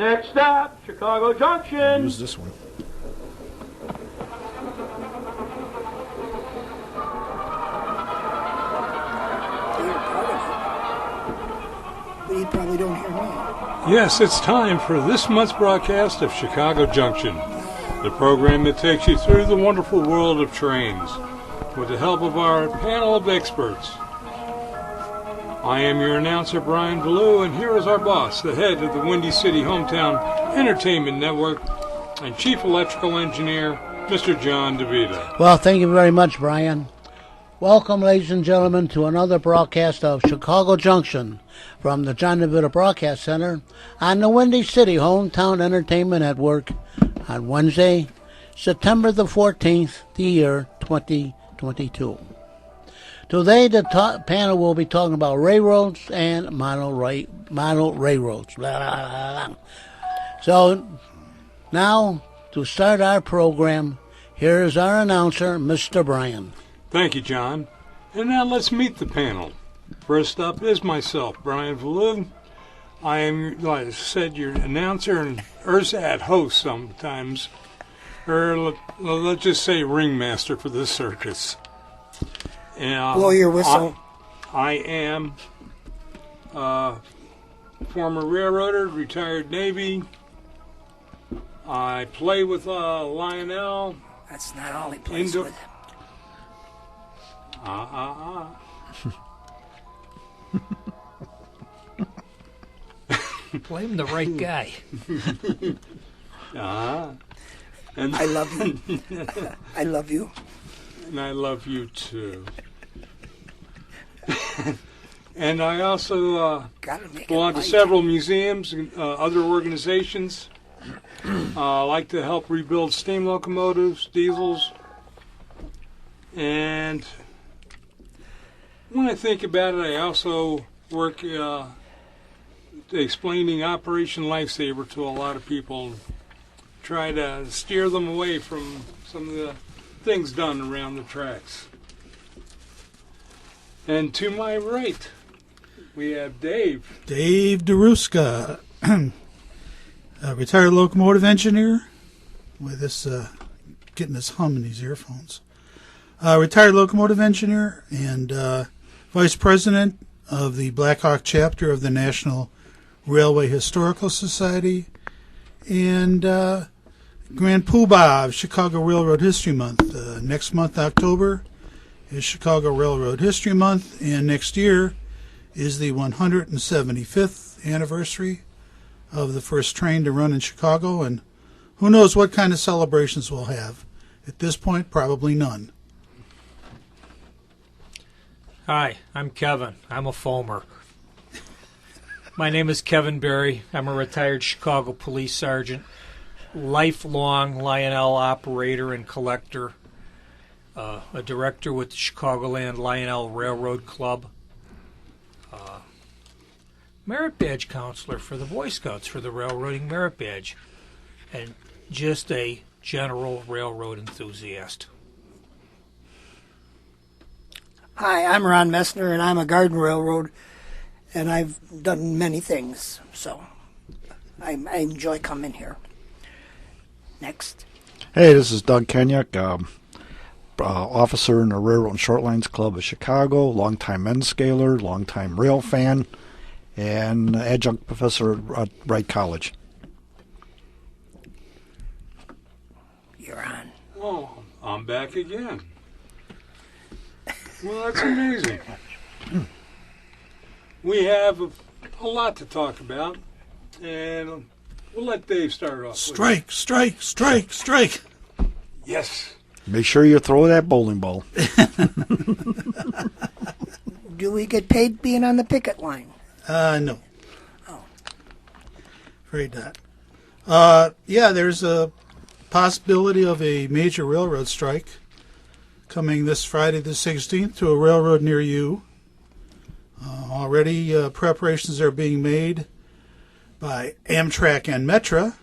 Next stop, Chicago Junction. Use this one. But you probably don't hear me. Yes, it's time for this month's broadcast of Chicago Junction, the program that takes you through the wonderful world of trains with the help of our panel of experts. I am your announcer, Brian Ballou, and here is our boss, the head of the Windy City Hometown Entertainment Network and Chief Electrical Engineer, Mr. John DeVita. Well, thank you very much, Brian. Welcome, ladies and gentlemen, to another broadcast of Chicago Junction from the John DeVita Broadcast Center on the Windy City Hometown Entertainment Network on Wednesday, September the 14th, the year 2022. Today, the panel will be talking about railroads and model railroads. Blah, blah, blah. So, now, to start our program, here is our announcer, Mr. Brian. Thank you, John. And now let's meet the panel. First up is myself, Brian Ballou. I am, like I said, your announcer and Ersat host sometimes, or let's just say ringmaster for this circus. Blow your whistle. I am former railroader, retired Navy. I play with Lionel. That's not all he plays with. Blame the right guy. And I love you. I love you. And I love you too. And I also belong to several museums and other organizations. I like to help rebuild steam locomotives, diesels, and when I think about it, I also work explaining Operation Lifesaver to a lot of people, try to steer them away from some of the things done around the tracks. And to my right, we have Dave. Dave DeRuska, a retired locomotive engineer with this, getting this hum in these earphones. Retired locomotive engineer and vice president of the Black Hawk chapter of the National Railway Historical Society, and Grand Poobah of Chicago Railroad History Month. Next month, October, is Chicago Railroad History Month, and next year is the 175th anniversary of the first train to run in Chicago, and who knows what kind of celebrations we'll have. At this point, probably none. Hi, I'm Kevin. I'm a foamer. My name is Kevin Berry. I'm a retired Chicago police sergeant, lifelong Lionel operator and collector, a director with the Chicagoland Lionel Railroad Club, merit badge counselor for the Boy Scouts for the railroading merit badge, and just a general railroad enthusiast. Hi, I'm Ron Messner, and I'm a garden railroad, and I've done many things, so I enjoy coming here. Next. Hey, this is Doug Kenyuk, officer in the Railroad and Short Lines Club of Chicago, longtime men's scaler, longtime rail fan, and adjunct professor at Wright College. You're on. Oh, I'm back again. Well, that's amazing. We have a lot to talk about, and we'll let Dave start off. Strike, strike, strike, strike. Yes. Make sure you throw that bowling ball. Do we get paid being on the picket line? No. Oh. Afraid not. Yeah, there's a possibility of a major railroad strike coming this Friday the 16th to a railroad near you. Already preparations are being made by Amtrak and Metra.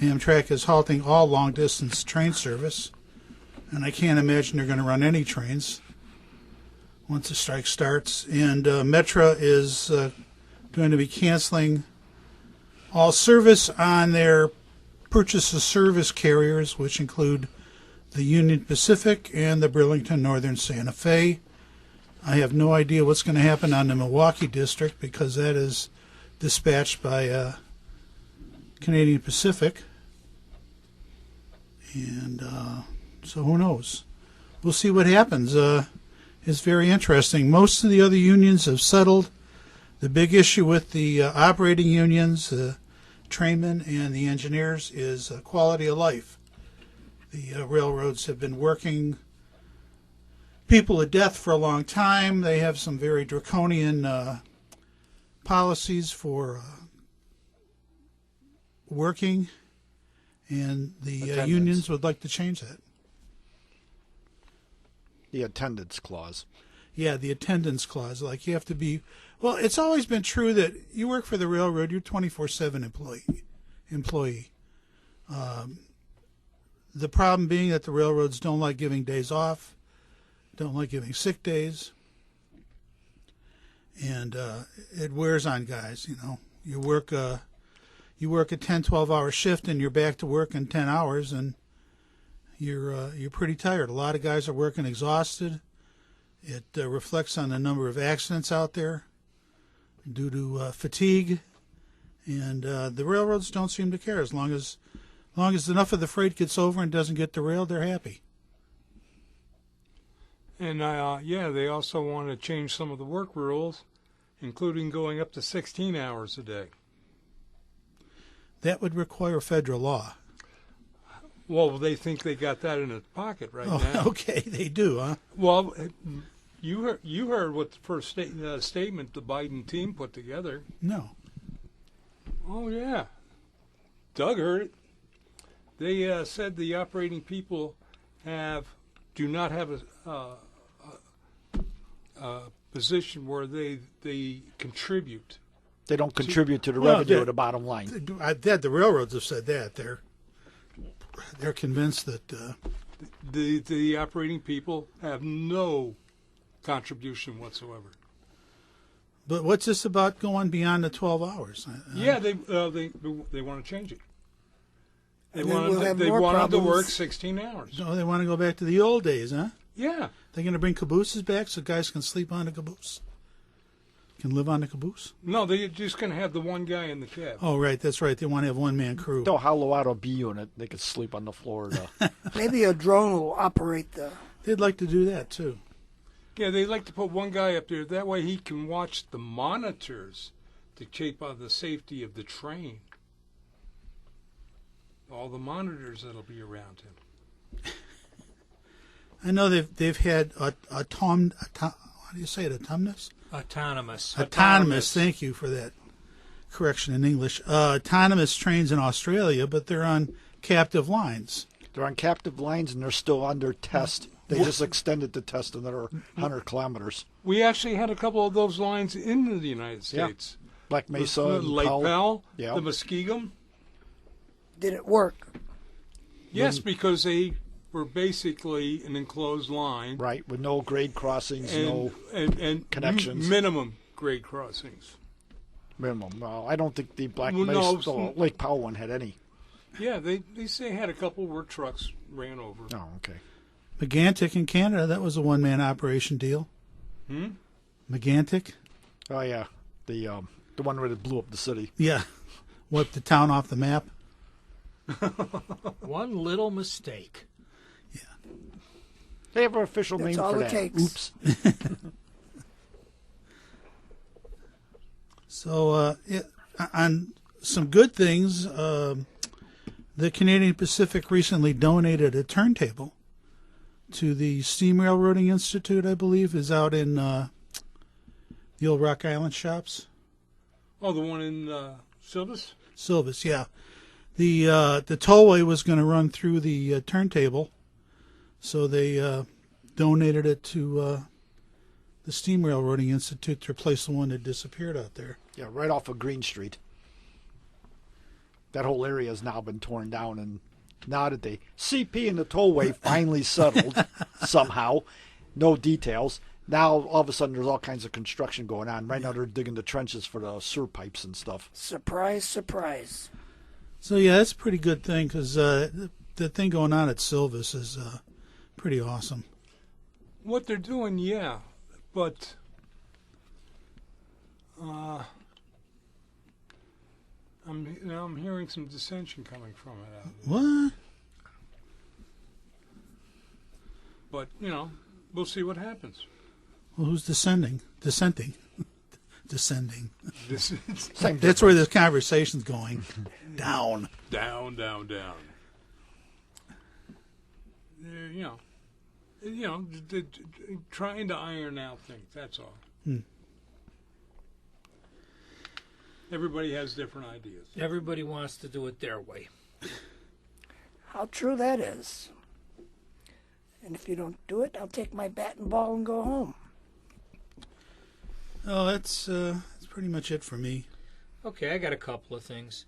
Amtrak is halting all long-distance train service, and I can't imagine they're going to run any trains once the strike starts. And Metra is going to be canceling all service on their purchase of service carriers, which include the Union Pacific and the Burlington Northern Santa Fe. I have no idea what's going to happen on the Milwaukee district because that is dispatched by Canadian Pacific. And so who knows? We'll see what happens. It's very interesting. Most of the other unions have settled. The big issue with the operating unions, the trainmen and the engineers, is quality of life. The railroads have been working people to death for a long time. They have some very draconian policies for working, and the unions would like to change that. The attendance clause. Yeah, the attendance clause. Like you have to be. Well, it's always been true that you work for the railroad, you're 24/7 employee. The problem being that the railroads don't like giving days off, don't like giving sick days, and it wears on guys. You know, you work a 10, 12-hour shift and you're back to work in 10 hours, and you're pretty tired. A lot of guys are working exhausted. It reflects on the number of accidents out there due to fatigue, and the railroads don't seem to care. As long as enough of the freight gets over and doesn't get derailed, they're happy. And they also want to change some of the work rules, including going up to 16 hours a day. That would require federal law. Well, they think they got that in their pocket now. Okay, they do, huh? Well, you heard what the first statement the Biden team put together. No. Oh, yeah. Doug heard it. They said the operating people do not have a position where they contribute. They don't contribute to the revenue of the bottom line. The railroads have said that. They're convinced that the operating people have no contribution whatsoever. But what's this about going beyond the 12 hours? They want to change it. They we'll wanted to work 16 hours. No, they want to go back to the old days, huh? Yeah. They're going to bring cabooses back so guys can sleep on the caboose? Can live on the caboose? No, they're just going to have the one guy in the cab. Oh, right, that's right. They want to have one-man crew. They'll hollow out a B unit. They could sleep on the floor. Maybe a drone will operate the... They'd like to do that, too. Yeah, they like to put one guy up there. That way he can watch the monitors to keep on the safety of the train. All the monitors that'll be around him. I know they've had what do you say it? Autonomous. Thank you for that correction in English. Autonomous trains in Australia, but they're on captive lines. They're on captive lines and they're still under test. They just extended the test another 100 kilometers. We actually had a couple of those lines in the United States. Yeah. Black Mesa, Lake Powell, yeah. The Muskegum. Did it work? Yes, because they were basically an enclosed line. Right, with no grade crossings, and connections. Minimum grade crossings. Minimum. Well, I don't think the Lake Powell one had any. Yeah, they say had a couple where trucks ran over. Oh, okay. Megantic in Canada, that was a one-man operation deal. Megantic? Oh, yeah. The one where they blew up the city. Yeah. Wiped the town off the map. One little mistake. Yeah. They have an official name for that. Takes. Oops. So, on some good things, the Canadian Pacific recently donated a turntable to the Steam Railroading Institute, I believe, is out in the old Rock Island shops. Oh, the one in Silvis? Silvis, yeah. The tollway was going to run through the turntable, so they donated it to the Steam Railroading Institute to replace the one that disappeared out there. Yeah, right off of Green Street. That whole area has now been torn down, and now that the CP and the tollway finally settled somehow, no details, Now, all of a sudden, there's all kinds of construction going on. Right now, they're digging the trenches for the sewer pipes and stuff. Surprise, surprise. So yeah, that's a pretty good thing because the thing going on at Silvis is pretty awesome. What they're doing, yeah, but I'm hearing some dissension coming from it. What? But we'll see what happens. Well, who's dissenting? Dissenting. Descending. Same That's where this conversation's going. Down. Down. They're trying to iron out things. That's all. Everybody has different ideas. Everybody wants to do it their way. How true that is. And if you don't do it, I'll take my bat and ball and go home. Oh, that's pretty much it for me. Okay, I got a couple of things.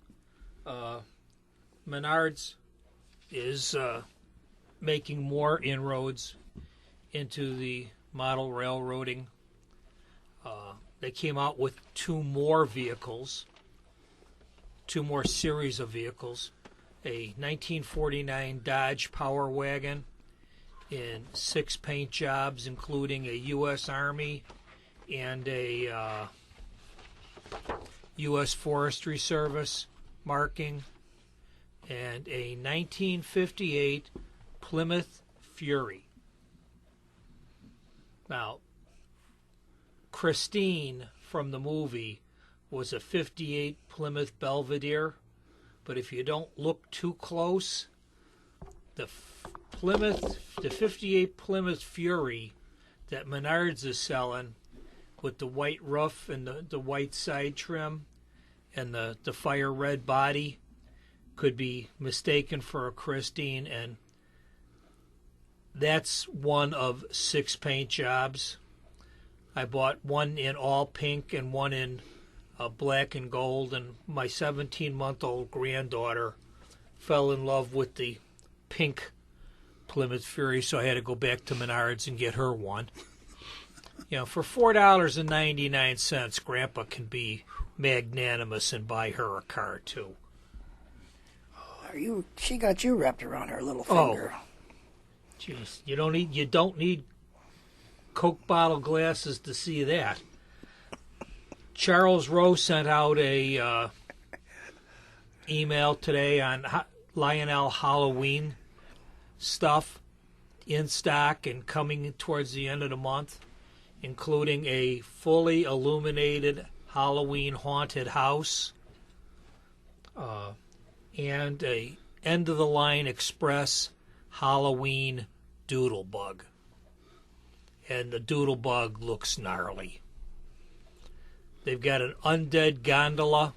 Menards is making more inroads into the model railroading. They came out with two more series of vehicles. A 1949 Dodge Power Wagon in 6 paint jobs, including a U.S. Army and a U.S. Forestry Service marking, and a 1958 Plymouth Fury. Now, Christine from the movie was a 58 Plymouth Belvedere, but if you don't look too close, the 58 Plymouth Fury that Menards is selling with the white roof and the white side trim and the fire red body could be mistaken for a Christine, and that's one of 6 paint jobs. I bought one in all pink and one in black and gold, and my 17-month-old granddaughter fell in love with the pink Plymouth Fury, so I had to go back to Menards and get her one. For $4.99, Grandpa can be magnanimous and buy her a car too. She got you wrapped around her little finger. Oh, jeez, you don't need Coke bottle glasses to see that. Charles Rowe sent out a email today on Lionel Halloween stuff in stock and coming towards the end of the month, including a fully illuminated Halloween haunted house and a end-of-the-line express Halloween doodlebug. And the doodlebug looks gnarly. They've got an undead gondola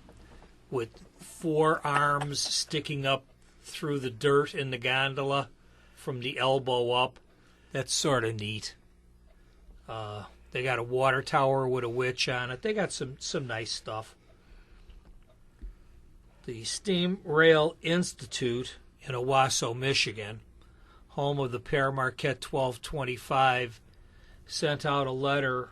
with 4 arms sticking up through the dirt in the gondola from the elbow up. That's sort of neat. They got a water tower with a witch on it. They got some nice stuff. The Steam Rail Institute in Owasso, Michigan, home of the Père Marquette 1225, sent out a letter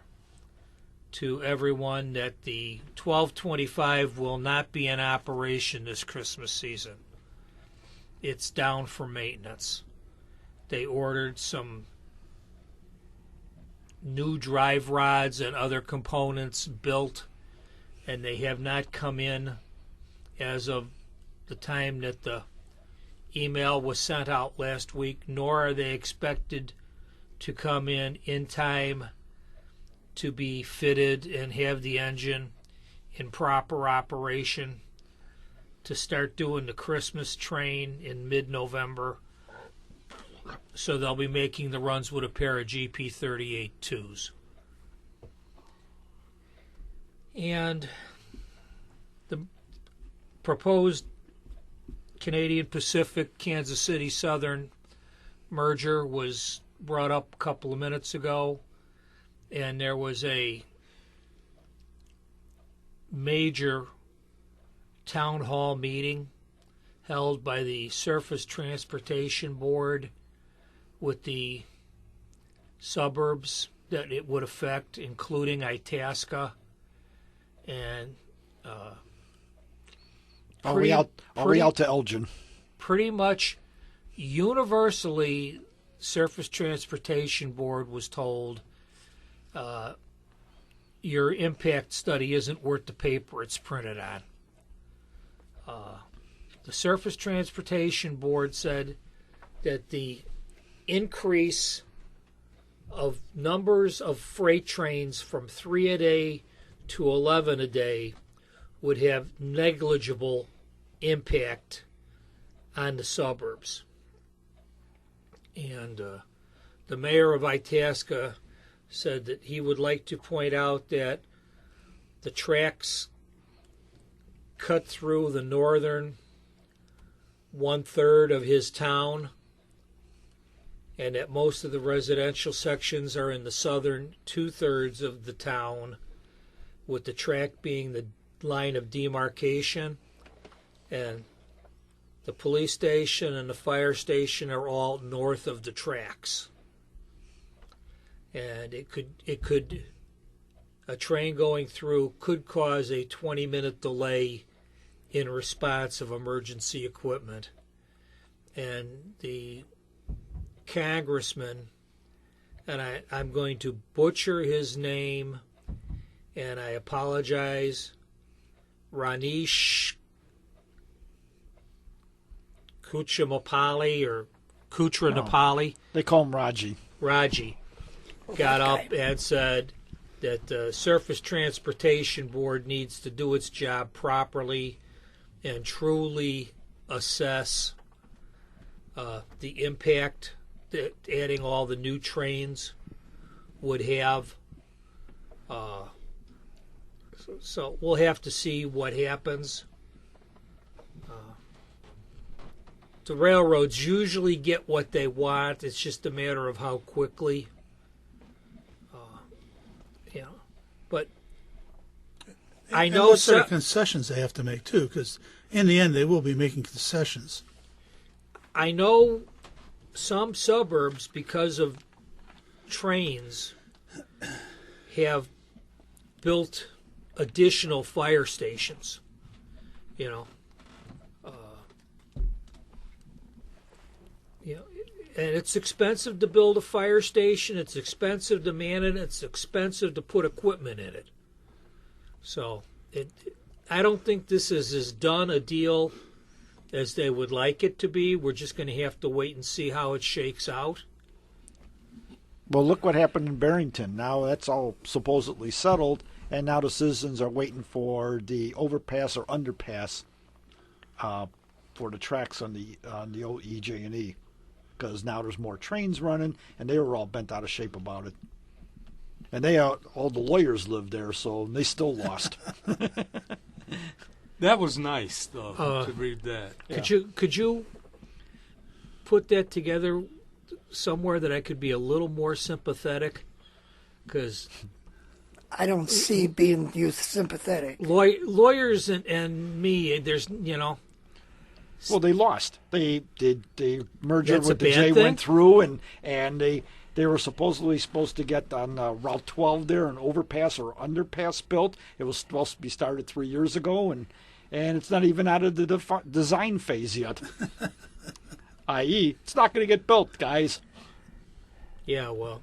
to everyone that the 1225 will not be in operation this Christmas season. It's down for maintenance. They ordered some new drive rods and other components built, and they have not come in as of the time that the email was sent out last week, nor are they expected to come in time to be fitted and have the engine in proper operation to start doing the Christmas train in mid-November. So they'll be making the runs with a pair of GP38-2s. And the proposed Canadian Pacific Kansas City Southern merger was brought up a couple of minutes ago, and there was a major town hall meeting held by the Surface Transportation Board with the suburbs that it would affect, including Itasca, and Are we out to Elgin? pretty much universally, Surface Transportation Board was told your impact study isn't worth the paper it's printed on. The Surface Transportation Board said that the increase of numbers of freight trains from 3 a day to 11 a day would have negligible impact on the suburbs. And the mayor of Itasca said that he would like to point out that the tracks cut through the northern 1/3 of his town, and that most of the residential sections are in the southern 2/3 of the town, with the track being the line of demarcation, and the police station and the fire station are all north of the tracks. And a train going through could cause a 20-minute delay in response of emergency equipment. And the congressman, and I'm going to butcher his name, and I apologize, Ranish Kuchamapali or Kutranapali. They call him Raji. Got up and said that the Surface Transportation Board needs to do its job properly and truly assess the impact that adding all the new trains would have. So we'll have to see what happens. The railroads usually get what they want. It's just a matter of how quickly. But I know what sort of concessions they have to make too, because in the end they will be making concessions. I know some suburbs, because of trains, have built additional fire stations. And it's expensive to build a fire station. It's expensive to man it. It's expensive to put equipment in it. So I don't think this is as done a deal as they would like it to be. We're just going to have to wait and see how it shakes out. Well, look what happened in Barrington. Now that's all supposedly settled, and now the citizens are waiting for the overpass or underpass for the tracks on the old EJ&E, because now there's more trains running, and they were all bent out of shape about it. And all the lawyers lived there, so they still lost. That was nice, though, to read that. Could you put that together somewhere that I could be a little more sympathetic? Because I don't see being youth sympathetic. Lawyers and me, there's, Well, they lost. They merger That's with a the bad J thing? went through, and they were supposedly supposed to get on Route 12 there an overpass or underpass built. It was supposed to be started 3 years ago, and it's not even out of the design phase yet. I.e., it's not going to get built, guys. Yeah, well.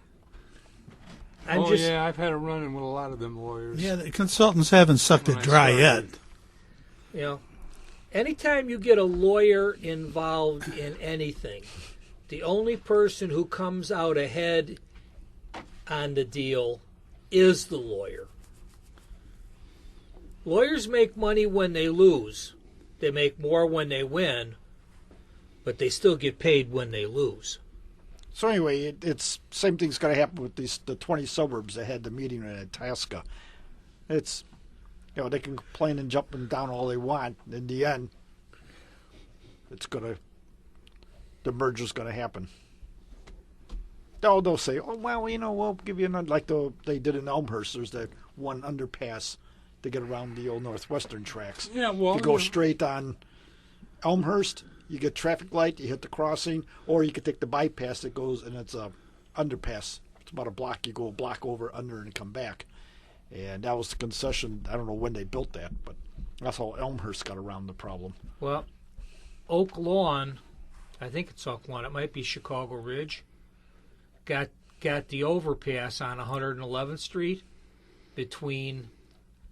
I've had a run-in with a lot of them lawyers. Yeah, the consultants haven't sucked it dry yet. Anytime you get a lawyer involved in anything, the only person who comes out ahead on the deal is the lawyer. Lawyers make money when they lose. They make more when they win, but they still get paid when they lose. So anyway, it's same thing's going to happen with the 20 suburbs that had the meeting in Itasca. It's, they can complain and jump and down all they want. In the end, the merger's going to happen. They'll say, oh, well, we'll give you another, like they did in Elmhurst. There's that one underpass to get around the old Northwestern tracks. Yeah, well, you go straight on Elmhurst, you get traffic light, you hit the crossing, or you could take the bypass that goes, and it's a underpass It's about a block. You go a block over, under, and come back. And that was the concession. I don't know when they built that, but that's how Elmhurst got around the problem. Well, Oak Lawn, I think it's Oak Lawn. It might be Chicago Ridge. Got the overpass on 111th Street between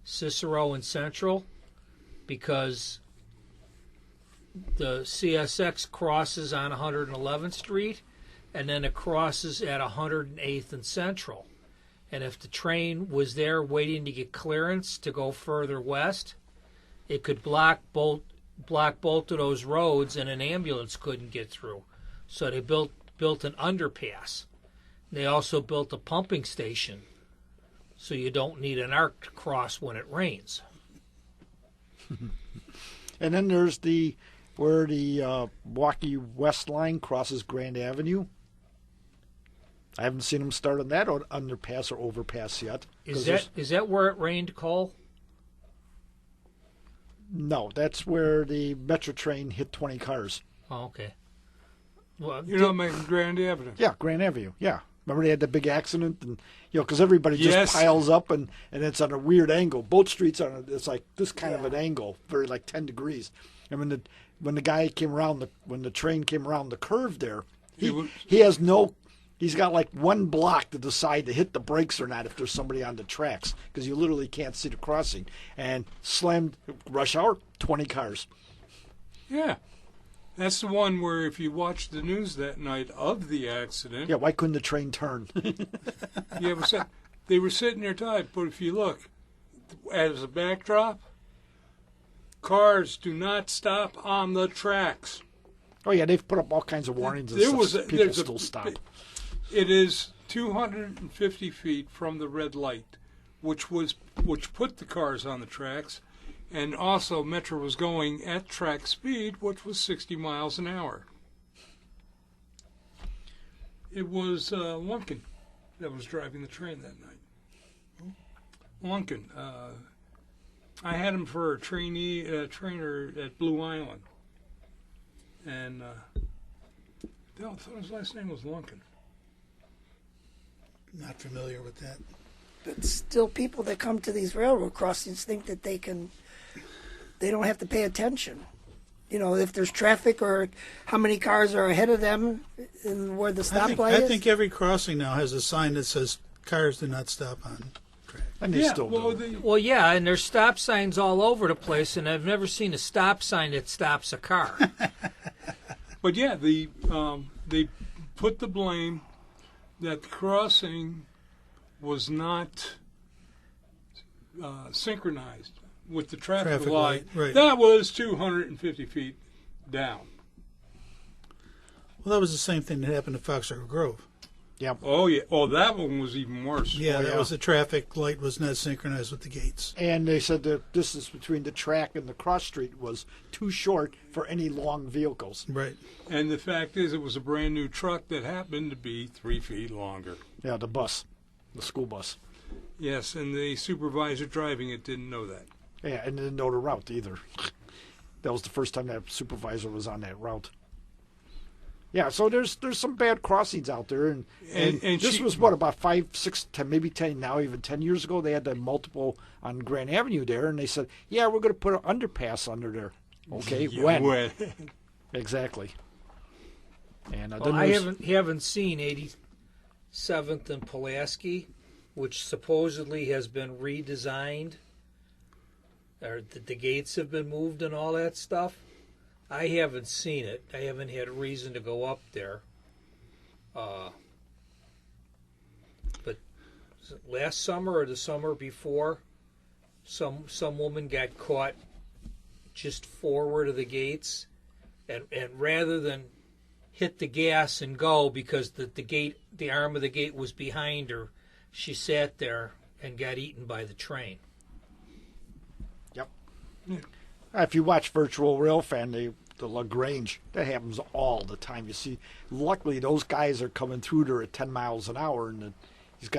Cicero and Central because the CSX crosses on 111th Street and then it crosses at 108th and Central. And if the train was there waiting to get clearance to go further west, it could block both of those roads and an ambulance couldn't get through. So they built an underpass. They also built a pumping station so you don't need an arc to cross when it rains. And then there's where the Milwaukee West Line crosses Grand Avenue. I haven't seen them start on that underpass or overpass yet. Is that where it rained, Cole? No, that's where the Metro train hit 20 cars. Oh, okay. Well, You're not making Grand Avenue. Yeah, Grand Avenue. Yeah. Remember they had the big accident, and because everybody just piles up, and it's on a weird angle. Both streets it's like this kind of an angle, very like 10 degrees. And when the guy came around when the train came around the curve there, he's got like one block to decide to hit the brakes or not if there's somebody on the tracks because you literally can't see the crossing. And slammed rush hour, 20 cars. Yeah. That's the one where if you watched the news that night of the accident. Yeah, why couldn't the train turn? Yeah, they were sitting there tight, but if you look, as a backdrop, cars do not stop on the tracks. Oh, yeah, they've put up all kinds of warnings and stuff. People still stop. It is 250 feet from the red light, which put the cars on the tracks. And also, Metro was going at track speed, which was 60 miles an hour. It was Lunkin that was driving the train that night. Lunkin. I had him for a trainer at Blue Island. And I thought his last name was Lunkin. Not familiar with that. But still, people that come to these railroad crossings think that they don't have to pay attention. If there's traffic or how many cars are ahead of them and where the stoplight is. I think every crossing now has a sign that says cars do not stop on track. And they still do. Well, yeah, and there's stop signs all over the place, and I've never seen a stop sign that stops a car. But yeah, they put the blame that the crossing was not synchronized with the traffic light. Right. That was 250 feet down. Well, that was the same thing that happened at Foxcroft Grove. Yeah. Oh, yeah. Oh, that one was even worse. Yeah, that was the traffic light was not synchronized with the gates. And they said the distance between the track and the cross street was too short for any long vehicles. Right. And the fact is, it was a brand new truck that happened to be 3 feet longer. Yeah, the school bus. Yes, and the supervisor driving it didn't know that. Yeah, and didn't know the route either. That was the first time that supervisor was on that route. Yeah, so there's some bad crossings out there, and this was about 5, 6, 10, maybe 10 now, even 10 years ago. They had the multiple on Grand Avenue there, and they said, "Yeah, we're going to put an underpass under there." Okay, Yeah, when? Exactly. And I haven't seen 87th and Pulaski, which supposedly has been redesigned, or the gates have been moved and all that stuff. I haven't seen it. I haven't had a reason to go up there. But last summer or the summer before, some woman got caught just forward of the gates, and rather than hit the gas and go because the arm of the gate was behind her, she sat there and got eaten by the train. Yep. Yeah. If you watch Virtual Rail Fan, the LaGrange, that happens all the time. You see, luckily those guys are coming through there at 10 miles an hour, and you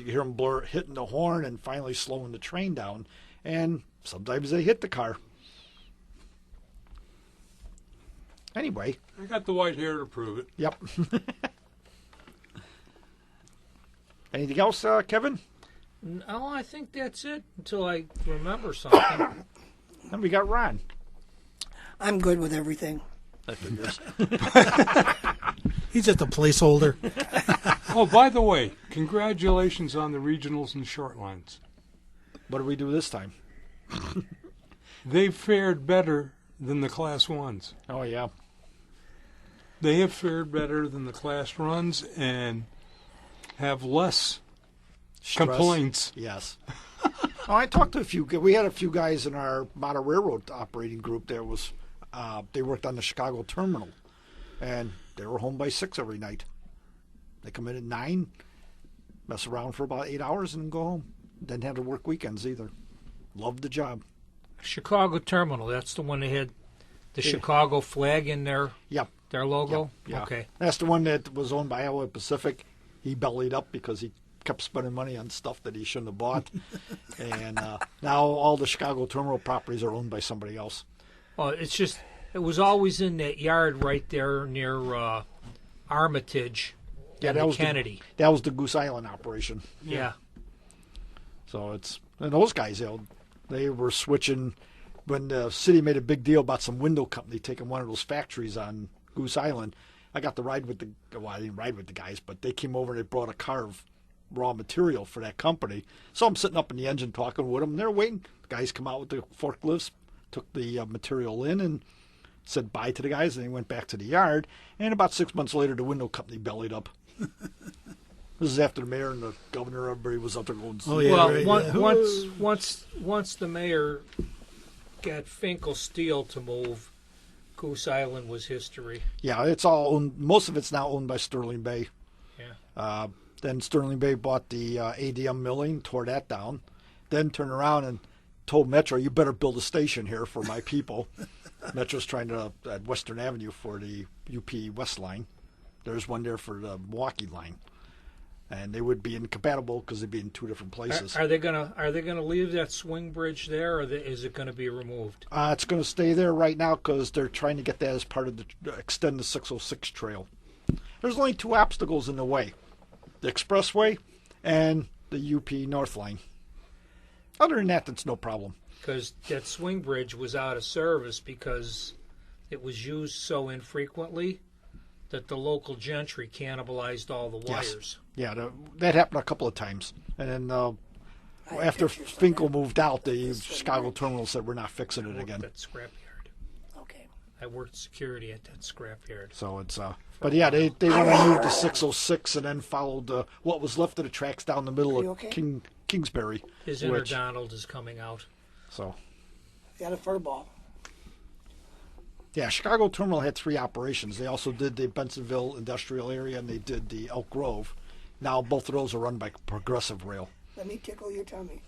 hear them hitting the horn and finally slowing the train down, and sometimes they hit the car. Anyway. I got the white hair to prove it. Yep. Anything else, Kevin? No, I think that's it until I remember something. Then we got Ron. I'm good with everything. He's just a placeholder. Oh, by the way, congratulations on the regionals and short lines. What do we do this time? They've fared better than the Class 1s. Oh, yeah. They have fared better than the Class runs and have less Stress. complaints. Yes. Oh, I talked to a few. We had a few guys in our model railroad operating group. There was, they worked on the Chicago terminal, and they were home by 6 every night. They come in at 9, mess around for about 8 hours, and then go home. Didn't have to work weekends either. Loved the job. Chicago Terminal, that's the one that had the Chicago flag in their Yep. their logo? Yeah. Okay. That's the one that was owned by Alloy Pacific. He bellied up because he kept spending money on stuff that he shouldn't have bought. And now all the Chicago terminal properties are owned by somebody else. Well, it's just, it was always in that yard right there near Armitage and that the was Kennedy. That was the Goose Island operation. Yeah. So and those guys, they were switching when the city made a big deal about some window company taking one of those factories on Goose Island. I got to ride with I didn't ride with the guys, but they came over and they brought a car of raw material for that company. So I'm sitting up in the engine talking with them. They're waiting. The guys come out with the forklifts, took the material in and said bye to the guys, and they went back to the yard. And about 6 months later, the window company bellied up. This is after the mayor and the governor, everybody was up there going. Oh, yeah, Well, right, once the mayor got Finkel-Steele to move, Goose Island was history. Yeah, it's all owned. Most of it's now owned by Sterling Bay. Yeah. Then Sterling Bay bought the ADM milling, tore that down. Then turned around and told Metro, "You better build a station here for my people." Metro's trying to at Western Avenue for the UP West line. There's one there for the Milwaukee line, and they would be incompatible because they'd be in two different places. Are they gonna leave that swing bridge there, or is it gonna be removed? It's going to stay there right now because they're trying to get that as part of the extend the 606 trail. There's only two obstacles in the way: the expressway and the UP North line. Other than that, that's no problem. Because that swing bridge was out of service because it was used so infrequently that the local gentry cannibalized all the wires. Yes. Yeah, that happened a couple of times. And then after Finkel moved out, the Chicago terminal said, "We're not fixing it again." That scrapyard. Okay. I worked security at that scrapyard. So it's but yeah, they want to move to 606 and then followed what was left of the tracks down the middle Are you of okay? Kingsbury. His inner Donald is coming out. So Got a fur ball. yeah, Chicago terminal had 3 operations. They also did the Bensonville industrial area and they did the Elk Grove. Now both of those are run by Progressive Rail. Let me tickle your tummy.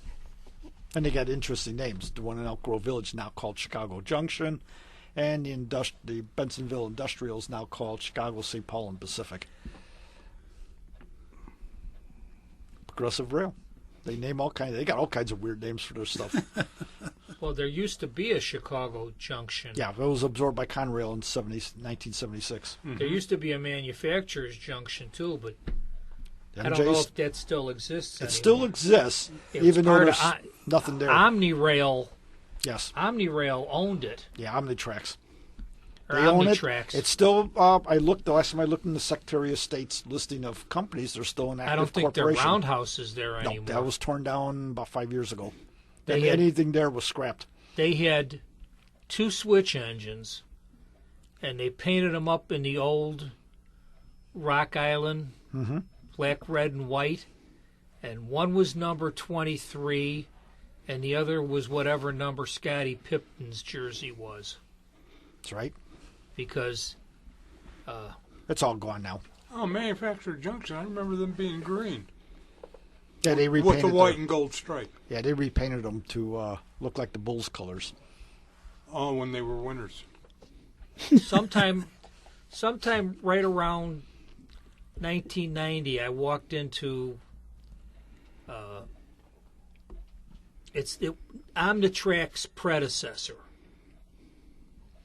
And they got interesting names. The one in Elk Grove Village now called Chicago Junction, and the Bensonville Industrial is now called Chicago, St. Paul, and Pacific. Progressive Rail. They name all kinds. They got all kinds of weird names for their stuff. Well, there used to be a Chicago Junction. Yeah, it was absorbed by Conrail in 1976. Mm-hmm. There used to be a manufacturer's junction too, but I don't MJ's, know if that still exists. it anymore. still exists, It was even though part of there's nothing there. Omnirail. Yes. Omnirail owned it. Yeah, Omnitrax. Or They own it. Omnitrax. It's still. I looked the last time I looked in the Secretary of State's listing of companies. They're still an active I don't think their corporation. roundhouse is there No, anymore. that was torn down about 5 years ago. They And had- anything there was scrapped. They had 2 switch engines, and they painted them up in the old Rock Island, black, red, and white. And one was number 23, and the other was whatever number Scottie Pippen's jersey was. That's right. Because It's all gone now. Oh, Manufactured Junction. I remember them being green Yeah, they with repainted the white them. and gold stripe. Yeah, they repainted them to look like the Bulls colors. Oh, when they were winners. sometime right around 1990, I walked into Omnitrax's predecessor.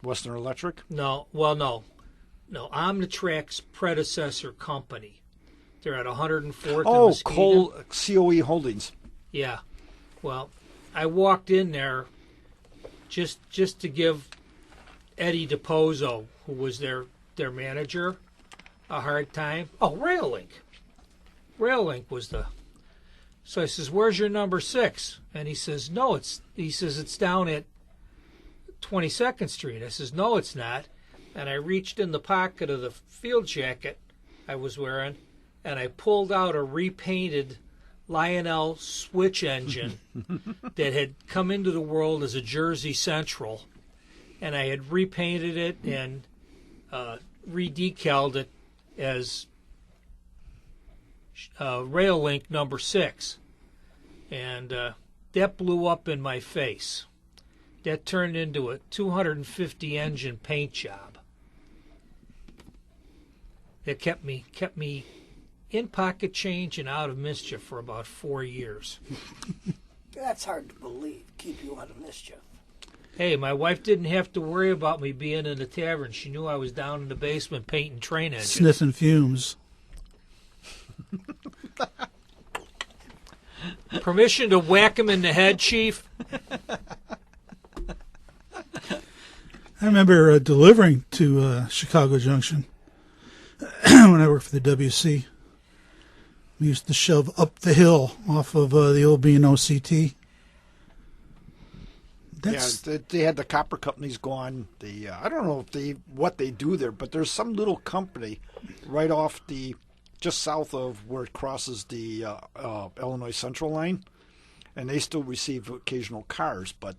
Western Electric. No, Omnitrax's predecessor company They're at 104th Oh, and Muskegon. COE Holdings. Yeah. Well, I walked in there just to give Eddie DiPozo, who was their manager, a hard time. Oh, Rail Link was the. So I says, "Where's your number 6?" And he says, "No, it's down at 22nd Street." I says, "No, it's not." And I reached in the pocket of the field jacket I was wearing, and I pulled out a repainted Lionel switch engine that had come into the world as a Jersey Central, and I had repainted it and redecaled it as Rail Link number 6, and that blew up in my face. That turned into a 250 engine paint job. That kept me in pocket change and out of mischief for about 4 years. That's hard to believe. Keep you out of mischief. Hey, my wife didn't have to worry about me being in the tavern. She knew I was down in the basement painting train engines. Sniffing fumes. Permission to whack him in the head, Chief? I remember delivering to Chicago Junction when I worked for the WC. We used to shove up the hill off of the old B&OCT. Yeah, they had the copper companies go on. I don't know what they do there, but there's some little company right off just south of where it crosses the Illinois Central line, and they still receive occasional cars, but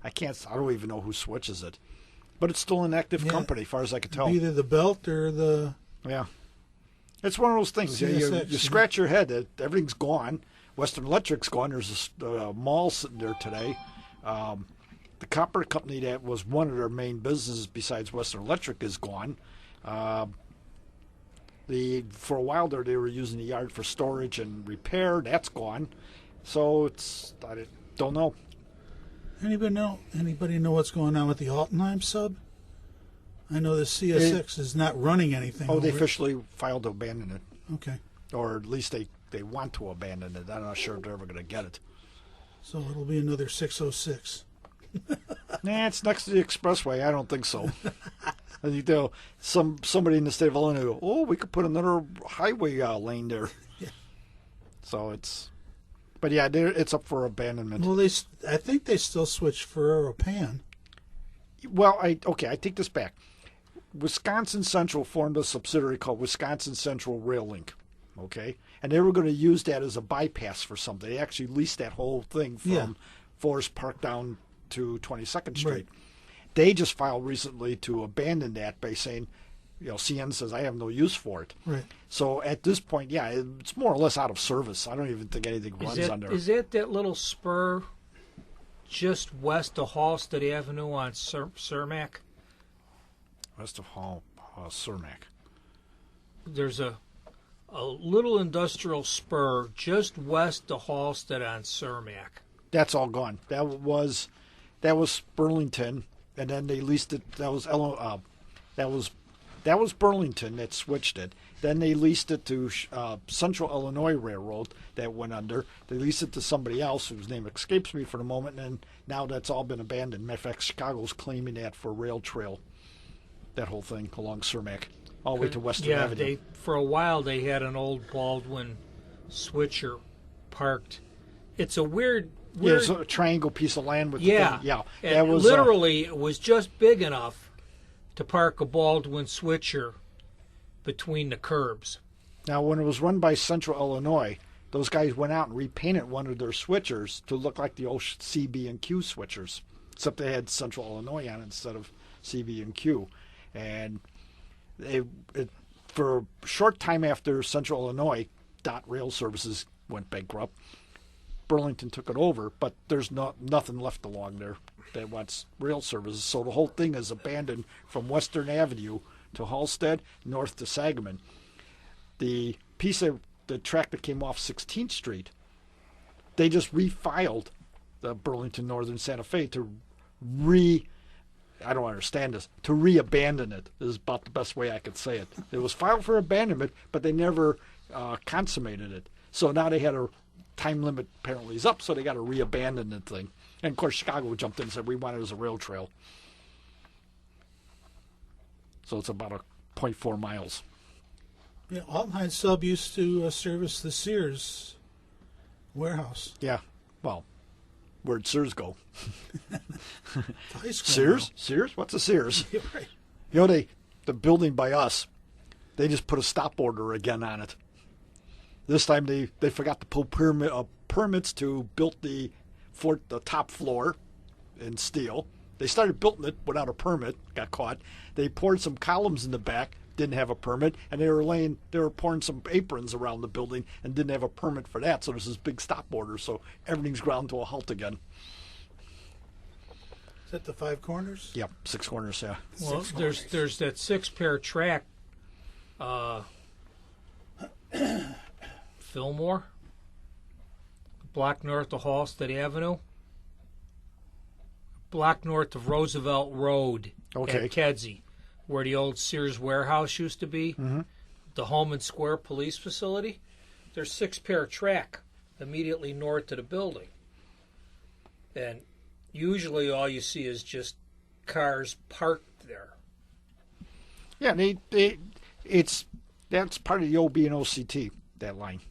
I don't even know who switches it. But it's still an active company, as far as I can tell. Either the belt or the... Yeah. It's one of those things. CSX, You scratch your head. Everything's gone. Western Electric's gone. There's a mall sitting there today. The copper company that was one of their main businesses besides Western Electric is gone. For a while there, they were using the yard for storage and repair. That's gone. So I don't know. Anybody know what's going on with the Altenheim sub? I know the CSX is not running anything. Oh, they officially filed to abandon it. Okay. Or at least they want to abandon it. I'm not sure if they're ever going to get it. So it'll be another 606. Nah, it's next to the expressway. I don't think so. I think somebody in the state of Illinois will go, oh, we could put another highway lane there. Yeah. So but yeah, it's up for abandonment. Well, I think they still switch Ferrero Pan. Well, I take this back. Wisconsin Central formed a subsidiary called Wisconsin Central Rail Link, okay? And they were going to use that as a bypass for something. They actually leased that whole thing from Forest Park down to 22nd Street. Right. They just filed recently to abandon that by saying, CN says, I have no use for it. Right. So at this point, yeah, it's more or less out of service. I don't even think anything runs on there. Is that little spur just west of Halstead Avenue on Cermak? West of Cermak. There's a little industrial spur just west of Halstead on Cermak. That's all gone. That was Burlington, and then they leased it. That was Burlington that switched it. Then they leased it to Central Illinois Railroad that went under. They leased it to somebody else whose name escapes me for the moment, and now that's all been abandoned. Matter of fact, Chicago's claiming that for rail trail, that whole thing along Cermak, all the way to Western Avenue. For a while they had an old Baldwin switcher parked. It's a weird. Yeah, it's a triangle piece of land with the thing. Yeah, that was literally it was just big enough to park a Baldwin switcher between the curbs. Now, when it was run by Central Illinois, those guys went out and repainted one of their switchers to look like the old CB and Q switchers, except they had Central Illinois on it instead of CB and Q. And for a short time after Central Illinois, Dot Rail Services went bankrupt. Burlington took it over, but there's nothing left along there that wants rail services. So the whole thing is abandoned from Western Avenue to Halstead, north to Sangamon. The piece of the track that came off 16th Street, they just refiled the Burlington Northern Santa Fe to I don't understand this, to re-abandon it is about the best way I could say it. It was filed for abandonment, but they never consummated it. So now they had a time limit apparently is up, so they got to re-abandon the thing. And of course, Chicago jumped in and said we want it as a rail trail. So it's about a 0.4 miles. Yeah, Altenheim Sub used to service the Sears warehouse. Yeah, well, where'd Sears go? High school Sears? now. Sears? What's a Sears? You're right. You know, the building by us, they just put a stop order again on it. This time they forgot to pull permits to build the top floor in steel. They started building it without a permit, got caught. They poured some columns in the back, didn't have a permit, and they were pouring some aprons around the building and didn't have a permit for that. So there's this big stop order. So everything's ground to a halt again. Is that the Five Corners? Yep, 6 corners. Yeah. Well, there's that 6-pair track, Fillmore, block north of Halstead Avenue, block north of Roosevelt Road at Kedzie, where the old Sears warehouse used to be, the Home and Square police facility. There's 6-pair track immediately north of the building. And usually all you see is just cars parked there. Yeah, that's part of the OB and OCT, that line.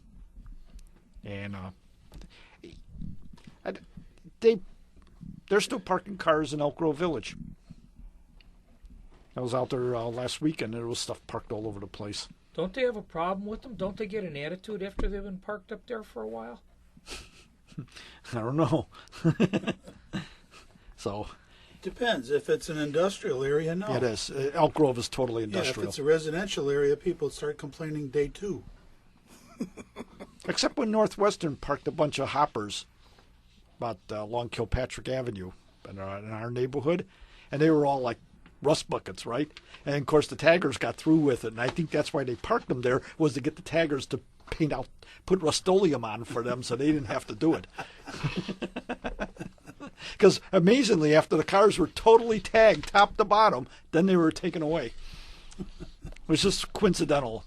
And they're still parking cars in Elk Grove Village. I was out there last weekend, and there was stuff parked all over the place. Don't they have a problem with them? Don't they get an attitude after they've been parked up there for a while? I don't know. So Depends. If it's an industrial area, no. it is. Elk Grove is totally Yeah, if industrial. it's a residential area, people start complaining day 2. Except when Northwestern parked a bunch of hoppers about along Kilpatrick Avenue in our neighborhood, and they were all like rust buckets, right? And of course the taggers got through with it, and I think that's why they parked them there, was to get the taggers to put Rust-Oleum on for them so they didn't have to do it. Because amazingly, after the cars were totally tagged top to bottom, then they were taken away. It was just coincidental.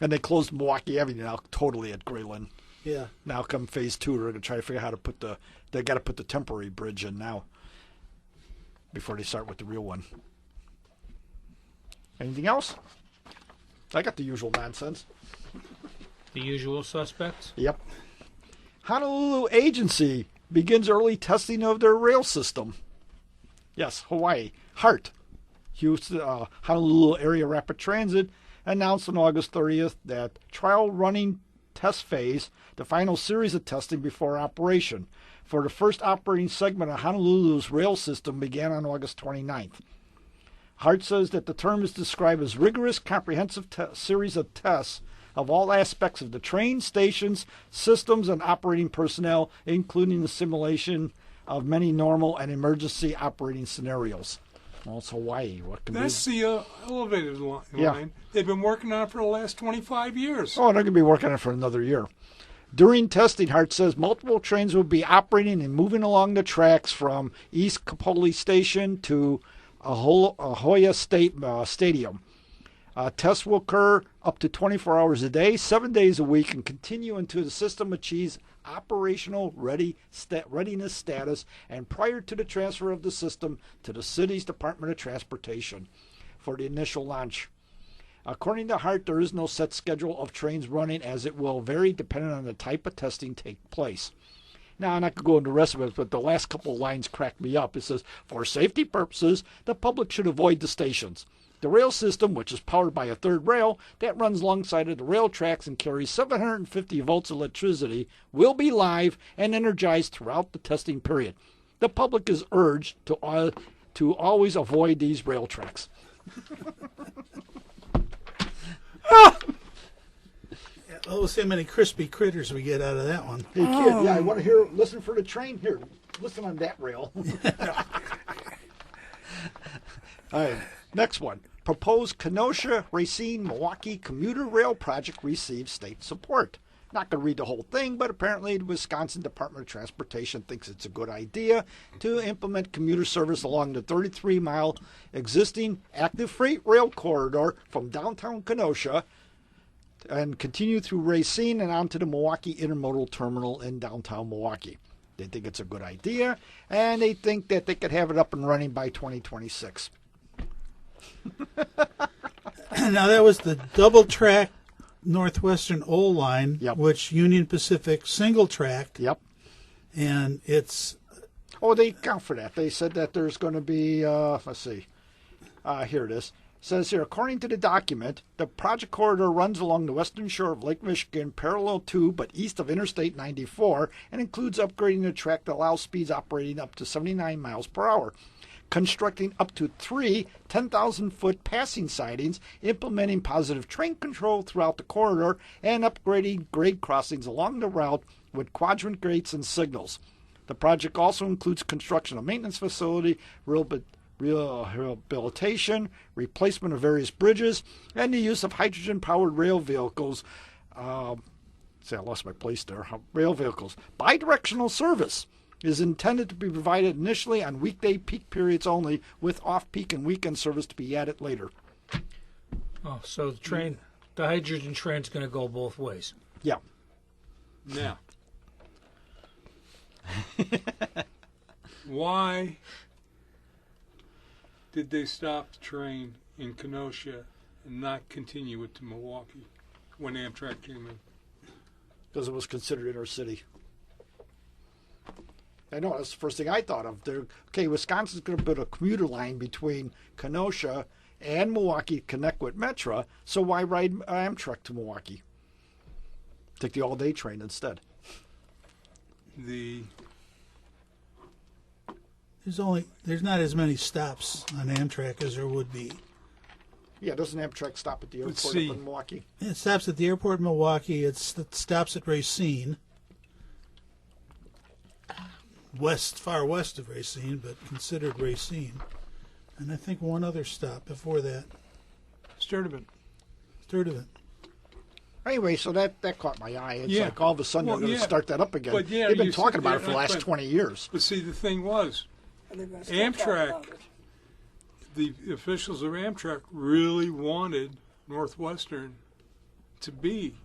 And they closed Milwaukee Avenue now totally at Grayland. Yeah. Now come phase 2, they're going to try to figure out how to they got to put the temporary bridge in now before they start with the real one. Anything else? I got the usual nonsense. The usual suspects? Yep. Honolulu agency begins early testing of their rail system. Yes, Hawaii. HART, Honolulu Area Rapid Transit, announced on August 30th that trial running test phase, the final series of testing before operation, for the first operating segment of Honolulu's rail system began on August 29th. HART says that the term is described as rigorous, comprehensive series of tests of all aspects of the train, stations, systems, and operating personnel, including the simulation of many normal and emergency operating scenarios. Well, it's Hawaii. What can That's the elevated line. Yeah. They've been working on it for the last 25 years. Oh, they're going to be working on it for another year. During testing, Hart says multiple trains will be operating and moving along the tracks from East Kapolei Station to Ahoya Stadium. Tests will occur up to 24 hours a day, 7 days a week, and continue until the system achieves operational readiness status and prior to the transfer of the system to the city's Department of Transportation for the initial launch. According to Hart, there is no set schedule of trains running, as it will vary depending on the type of testing take place. Now, I'm not going to go into the rest of it, but the last couple of lines cracked me up. It says, for safety purposes, the public should avoid the stations. The rail system, which is powered by a third rail that runs alongside of the rail tracks and carries 750 volts electricity, will be live and energized throughout the testing period. The public is urged to always avoid these rail tracks. We'll see how many crispy critters we get out of that one. Hey, kid, yeah, I want to listen for the train here. Listen on that rail. All right, next one. Proposed Kenosha, Racine, Milwaukee commuter rail project receives state support. Not going to read the whole thing, but apparently the Wisconsin Department of Transportation thinks it's a good idea to implement commuter service along the 33-mile existing active freight rail corridor from downtown Kenosha and continue through Racine and onto the Milwaukee Intermodal Terminal in downtown Milwaukee. They think it's a good idea, and they think that they could have it up and running by 2026. Now, that was the double-track Northwestern old line, Yep. which Union Pacific single-tracked, Yep. and it's... Oh, they account for that. They said that there's going to be, let's see, here it is. It says here, according to the document, the project corridor runs along the western shore of Lake Michigan, parallel to but east of Interstate 94, and includes upgrading the track that allows speeds operating up to 79 miles per hour, constructing up to 3 10,000-foot passing sidings, implementing positive train control throughout the corridor, and upgrading grade crossings along the route with quadrant gates and signals. The project also includes construction of maintenance facility, rehabilitation, replacement of various bridges, and the use of hydrogen-powered rail vehicles. See, I lost my place there. Rail vehicles. Bidirectional service is intended to be provided initially on weekday peak periods only, with off-peak and weekend service to be added later. Oh, so the hydrogen train's going to go both ways. Yeah. Now, why did they stop the train in Kenosha and not continue it to Milwaukee when Amtrak came in? Because it was considered inner city. I know, that's the first thing I thought of. Okay, Wisconsin's going to build a commuter line between Kenosha and Milwaukee to connect with Metra, so why ride Amtrak to Milwaukee? Take the all-day train instead. There's not as many stops on Amtrak as there would be. Yeah, doesn't Amtrak stop at the airport up in Milwaukee? It stops at the airport in Milwaukee. It stops at Racine, far west of Racine, but considered Racine. And I think one other stop before that. Sturtevant. Anyway, so that caught my eye. It's Yeah. like all of a sudden they're going to start that up again. But yeah, They've been you talking said- about it yeah, for the last but- 20 years. But see, the thing was, And they're gonna still talk Amtrak, about it. the officials of Amtrak really wanted Northwestern to be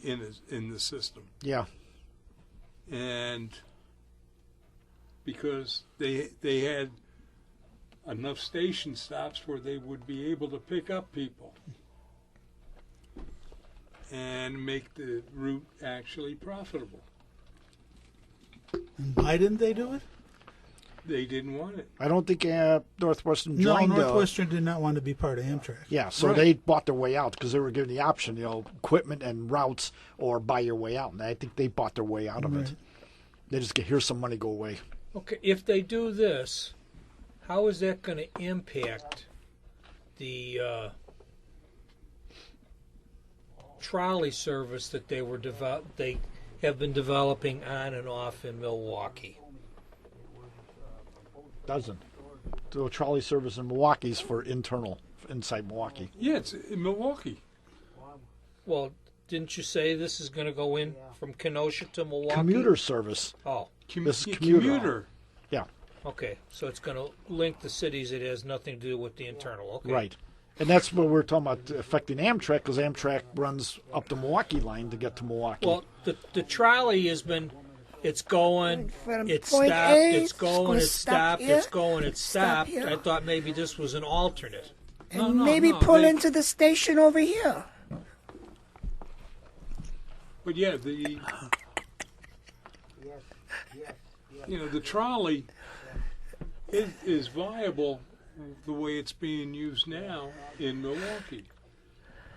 in the system. Yeah. And because they had enough station stops where they would be able to pick up people and make the route actually profitable. And why didn't they do it? They didn't want it. I don't think Northwestern No, joined. Northwestern did not want to be part of Amtrak. Yeah, so Right. they bought their way out because they were given the option, equipment and routes, or buy your way out. And I think they bought their way out of it. Right. They just get, here's some money, go away. Okay, if they do this, how is that going to impact the trolley service that they have been developing on and off in Milwaukee? Doesn't. The trolley service in Milwaukee is for inside Milwaukee. Yeah, it's in Milwaukee. Well, didn't you say this is going to go in from Kenosha to Milwaukee? Commuter service. Oh, This is commuter. Yeah, okay. So it's going to link the cities. It has nothing to do with the internal. Okay. right. And that's what we're talking about affecting Amtrak, because Amtrak runs up the Milwaukee line to get to Milwaukee. Well, the trolley has been, it's going, From it point stopped, A, it's going, it stop stopped, here, it's going, it stop stopped. here. I thought maybe this was an alternate. And maybe pull they- into the station over here. But yeah, the trolley is viable the way it's being used now in Milwaukee.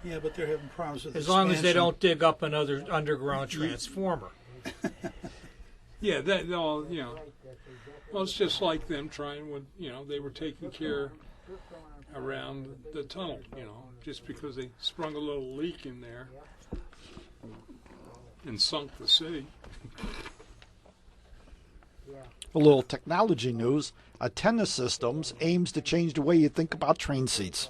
Yeah, but they're having problems with As long as they expansion. don't dig up another underground transformer. Yeah, that all well, it's just like them trying when they were taking care around the tunnel. Just because they sprung a little leak in there and sunk the city. A little technology news. Antenna Systems aims to change the way you think about train seats.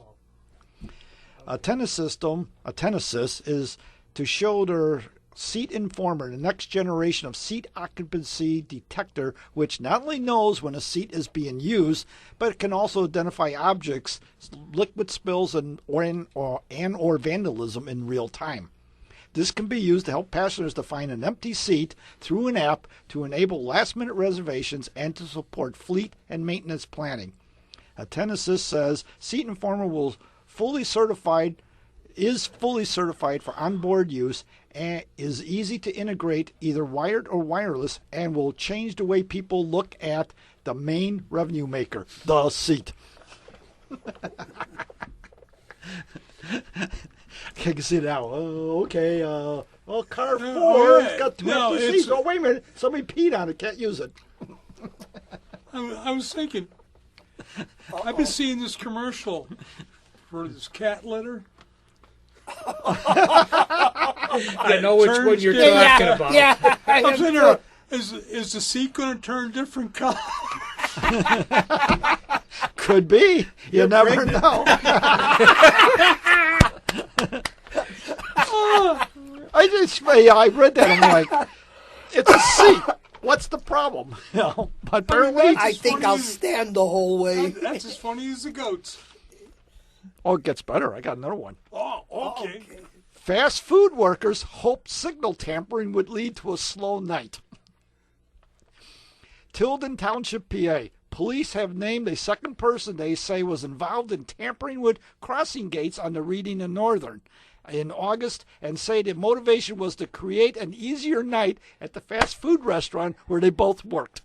Antenna Sys is to show their Seat Informer, the next generation of seat occupancy detector, which not only knows when a seat is being used, but it can also identify objects, liquid spills, or vandalism in real time. This can be used to help passengers to find an empty seat through an app to enable last-minute reservations and to support fleet and maintenance planning. Attenasys says Seat Informer is fully certified for onboard use and is easy to integrate either wired or wireless and will change the way people look at the main revenue maker, the seat. I can see it now. Okay. Car 4 has got two empty seats. Oh, wait a minute. Somebody peed on it. Can't use it. I was thinking, I've been seeing this commercial for this cat litter. I know which one you're talking about. Yeah. I'm sitting there, is the seat going to turn different color? Could be. You never know. I read that. I'm like, it's a seat. What's the problem? But apparently, I think I'll stand the whole way. That's as funny as the goats. Oh, it gets better. I got another one. Oh, okay. Fast food workers hope signal tampering would lead to a slow night. Tilden Township, PA. Police have named a second person they say was involved in tampering with crossing gates on the Reading and Northern in August and say the motivation was to create an easier night at the fast food restaurant where they both worked.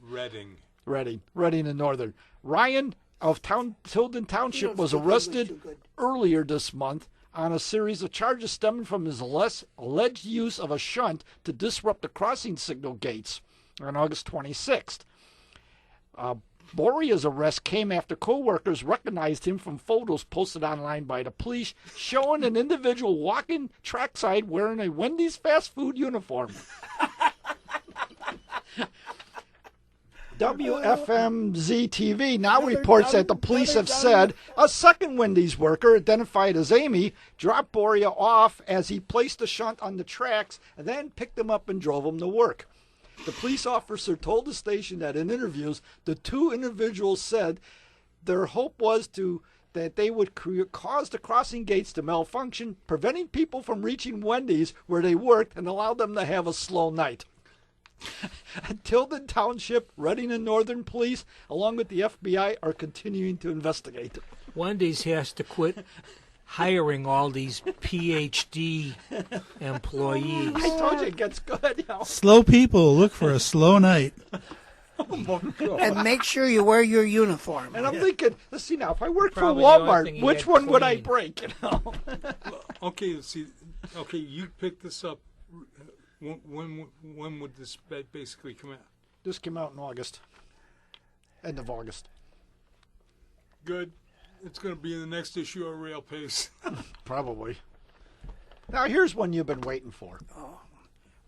Reading and Northern. Ryan of Tilden Township was arrested earlier this month on a series of charges stemming from his alleged use of a shunt to disrupt the crossing signal gates on August 26th. Boria's arrest came after co-workers recognized him from photos posted online by the police showing an individual walking trackside wearing a Wendy's fast food uniform. WFMZ-TV now reports that the police have said a second Wendy's worker, identified as Amy, dropped Boria off as he placed the shunt on the tracks and then picked him up and drove him to work. The police officer told the station that in interviews, the two individuals said their hope was that they would cause the crossing gates to malfunction, preventing people from reaching Wendy's where they worked and allow them to have a slow night. Tilden Township, Reading and Northern Police, along with the FBI, are continuing to investigate. Wendy's has to quit hiring all these PhD employees. I told you it gets good. Slow people look for a slow night. And make sure you wear your uniform. And I'm thinking, let's see now, if I worked for Probably the only Walmart, thing he which had one would I clean. break? Okay, let's see. Okay, you picked this up. When would this basically come out? This came out in August. End of August. Good. It's going to be in the next issue of Rail Pace. Probably. Now here's one you've been waiting for.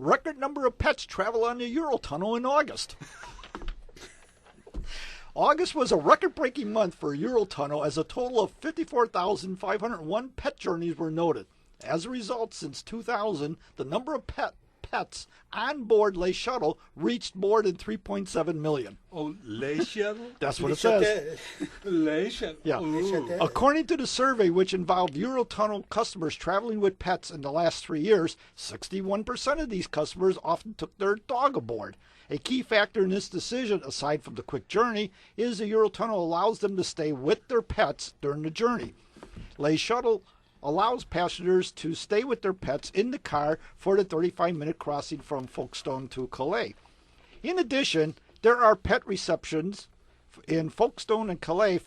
Record number of pets travel on the Eurotunnel in August. August was a record-breaking month for Eurotunnel as a total of 54,501 pet journeys were noted. As a result, since 2000, the number of pets on board Le Shuttle reached more than 3.7 million. Oh, Le Shuttle? That's what it says. Le Shuttle. Yeah. Ooh. According to the survey, which involved Eurotunnel customers traveling with pets in the last 3 years, 61% of these customers often took their dog aboard. A key factor in this decision, aside from the quick journey, is the Eurotunnel allows them to stay with their pets during the journey. Le Shuttle allows passengers to stay with their pets in the car for the 35-minute crossing from Folkestone to Calais. In addition, there are pet receptions in Folkestone and Calais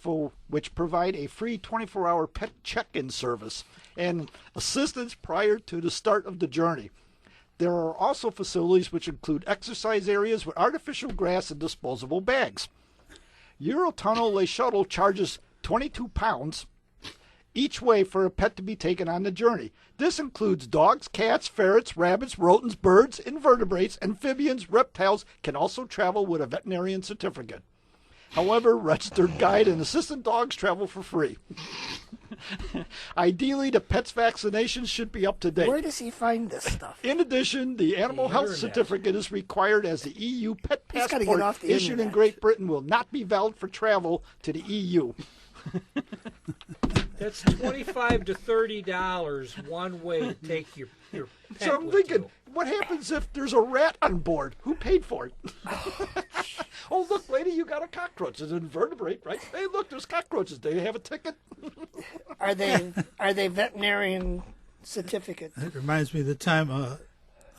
which provide a free 24-hour pet check-in service and assistance prior to the start of the journey. There are also facilities which include exercise areas with artificial grass and disposable bags. Eurotunnel Le Shuttle charges £22 each way for a pet to be taken on the journey. This includes dogs, cats, ferrets, rabbits, rodents, birds, invertebrates, amphibians, reptiles can also travel with a veterinarian certificate. However, registered guide and assistant dogs travel for free. Ideally, the pet's vaccinations should be up to date. Where does he find this stuff? In addition, the animal health internet. certificate is required as the EU pet He's gotta get passport off the issued in internet. Great Britain will not be valid for travel to the E EU. That's $25 to $30 one way to take your pet. So I'm with thinking, you. what happens if there's a rat on board? Who paid for it? Oh, look, lady, you got a cockroach. It's an invertebrate, right? Hey, look, there's cockroaches. Do you have a ticket? Are they veterinarian certificate? It reminds me of the time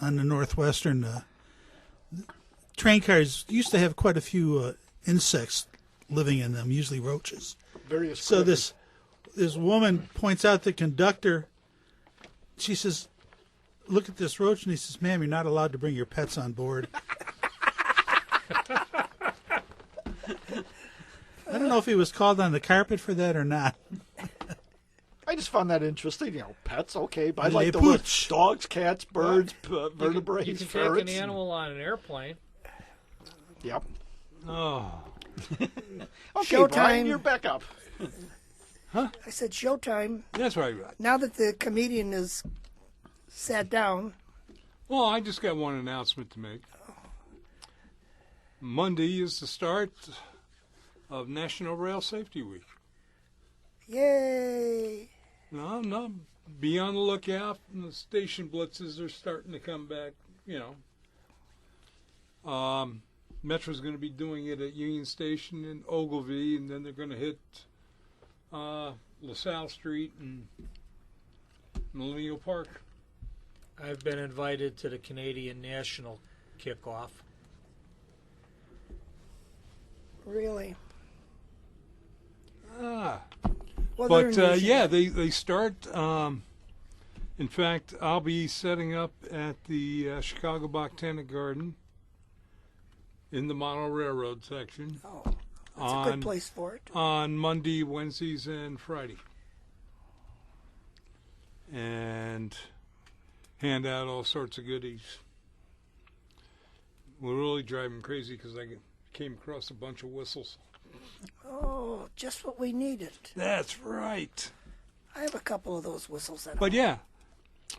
on the Northwestern train cars used to have quite a few insects living in them, usually roaches. Various So critters. this woman points out the conductor. She says, "Look at this roach," and he says, "Ma'am, you're not allowed to bring your pets on board." I don't know if he was called on the carpet for that or not. I just found that interesting. You know, pets, okay, but I Les like the word pooch. dogs, cats, birds, vertebrates, You can take ferrets. an animal on an airplane. Yep. Oh, Okay, Showtime. Brian, you're back up. I said showtime. that's right. Now that the comedian is sat down, Well, I just got one announcement to make. Monday is the start of National Rail Safety Week. yay! No, be on the lookout. The station blitzes are starting to come back, Metro's going to be doing it at Union Station in Ogilvie, and then they're going to hit LaSalle Street and Millennial Park. I've been invited to the Canadian National kickoff. Really? Ah. Well, But they're in Michigan. yeah, they start. In fact, I'll be setting up at the Chicago Botanic Garden in the Model Railroad section Oh, that's a good place for it. on Monday, Wednesdays, and Friday, and hand out all sorts of goodies. We're really driving crazy because I came across a bunch of whistles. Oh, just what we needed. That's right. I have a couple of those whistles at But home. yeah,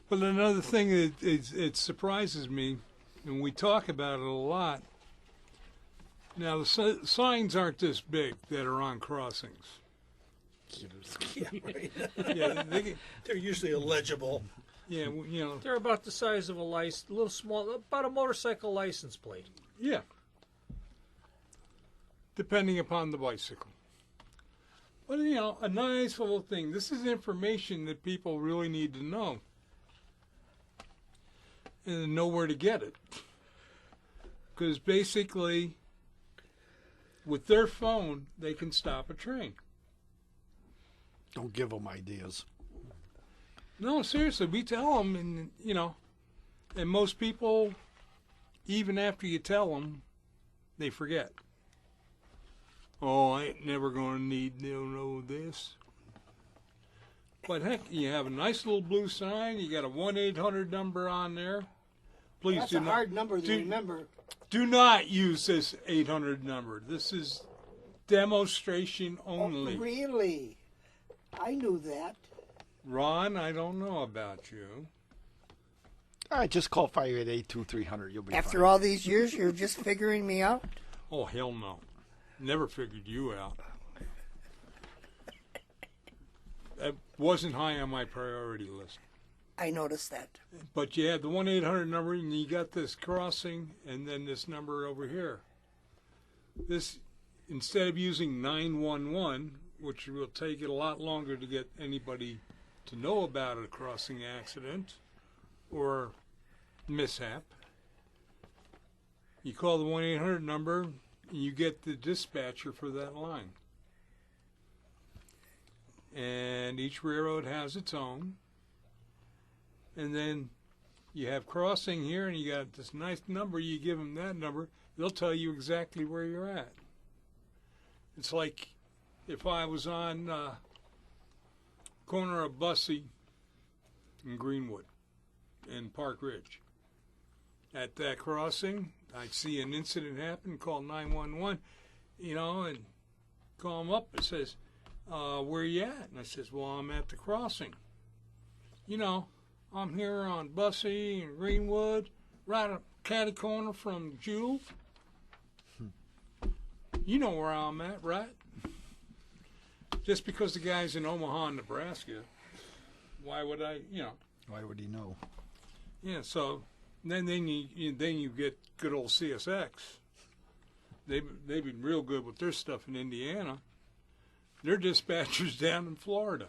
but another thing that it surprises me, and we talk about it a lot. Now the signs aren't this big that are on crossings. Yeah, right. Yeah, They're usually illegible. yeah, They're about the size of a little small, about a motorcycle license plate. yeah. Depending upon the bicycle. But a nice little thing. This is information that people really need to know, and know where to get it. Because basically, with their phone, they can stop a train. Don't give them ideas. No, seriously, we tell them, and and most people, even after you tell them, they forget. Oh, I ain't never gonna need to know this. But heck, you have a nice little blue sign. You got a 1-800 number on there. Please That's do a not hard number to remember. do not use this 800 number. This is demonstration only. Oh, really? I knew that. Ron, I don't know about you. All right, just call 588-2300. You'll be After fine. all these years, you're just figuring me out? Oh, hell no. Never figured you out. That wasn't high on my priority list. I noticed that. But you had the 1-800 number, and you got this crossing, and then this number over here. This, instead of using 911, which will take it a lot longer to get anybody to know about a crossing accident or mishap, you call the 1-800 number, and you get the dispatcher for that line. And each railroad has its own. And then you have crossing here, and you got this nice number. You give them that number, they'll tell you exactly where you're at. It's like if I was on corner of Bussey and Greenwood and Park Ridge. At that crossing, I'd see an incident happen, call 911, and call them up. It says, where you at? And I says, well, I'm at the crossing. You know, I'm here on Bussey and Greenwood, right a catty corner from Jewel. You know where I'm at, right? Just because the guy's in Omaha, Nebraska, why would I, you know? Why would he know? Yeah, so then you get good old CSX. They've been real good with their stuff in Indiana. They're dispatchers down in Florida.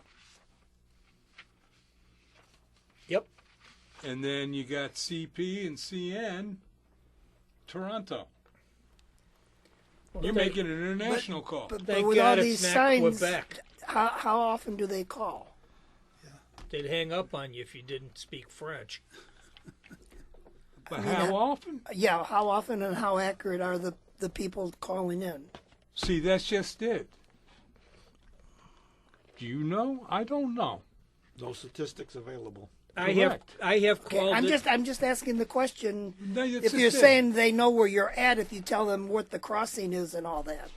Yep. And then you got CP and CN, Toronto. You're making an international call. But Thank with God all it's these not signs, Quebec. how often do they call? They'd hang up on you if you didn't speak French. But how often? Yeah, how often and how accurate are the people calling in? See, that's just it. Do you know? I don't know. No statistics available. I Correct. have Okay, called I'm it. just asking the question. No, that's If just you're it. saying they know where you're at, if you tell them what the crossing is and all that.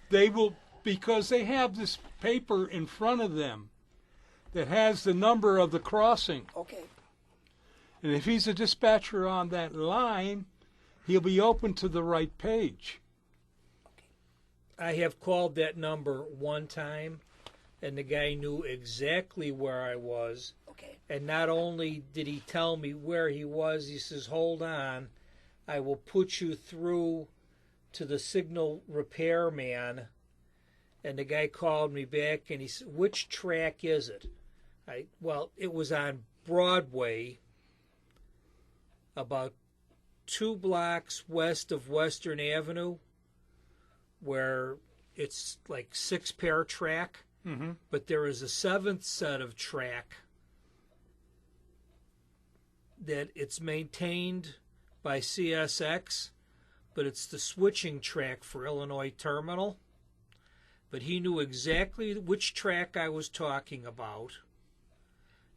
They will, because they have this paper in front of them that has the number of the crossing. Okay. And if he's a dispatcher on that line, he'll be open to the right page. I have called that number one time, and the guy knew exactly where I was. Okay. And not only did he tell me where he was, he says, hold on, I will put you through to the signal repairman. And the guy called me back and he said, which track is it? Well, it was on Broadway, about 2 blocks west of Western Avenue, where it's like 6-pair track, but there is a 7th set of track that it's maintained by CSX, but it's the switching track for Illinois Terminal. But he knew exactly which track I was talking about,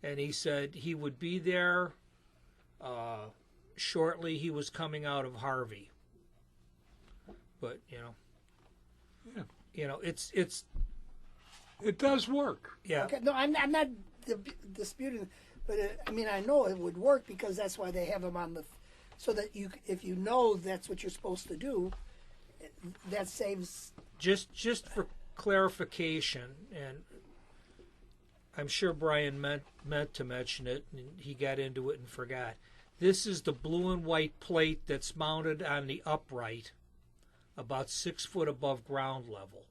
and he said he would be there shortly. He was coming out of Harvey. But, It does work. yeah. Okay. No, I'm not disputing, but I know it would work because that's why they have them on so that if you know that's what you're supposed to do, that saves. Just for clarification, and I'm sure Brian meant to mention it, and he got into it and forgot. This is the blue and white plate that's mounted on the upright, about 6 foot above ground level.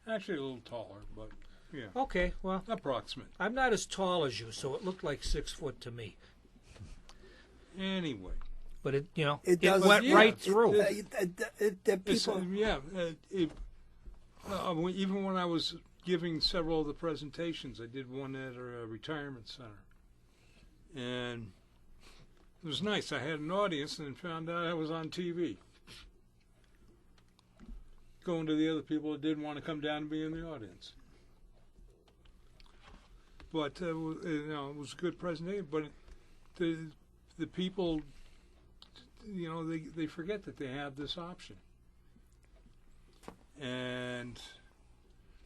Actually, a little taller, but yeah, Okay, well, approximate. I'm not as tall as you, so it looked like 6 foot to me. Anyway, But it does went yeah, right through. The it's, people. even when I was giving several of the presentations, I did one at a retirement center, and it was nice. I had an audience, and then found out I was on TV. Going to the other people that didn't want to come down and be in the audience. But it was a good presentation. But the people, they forget that they have this option. And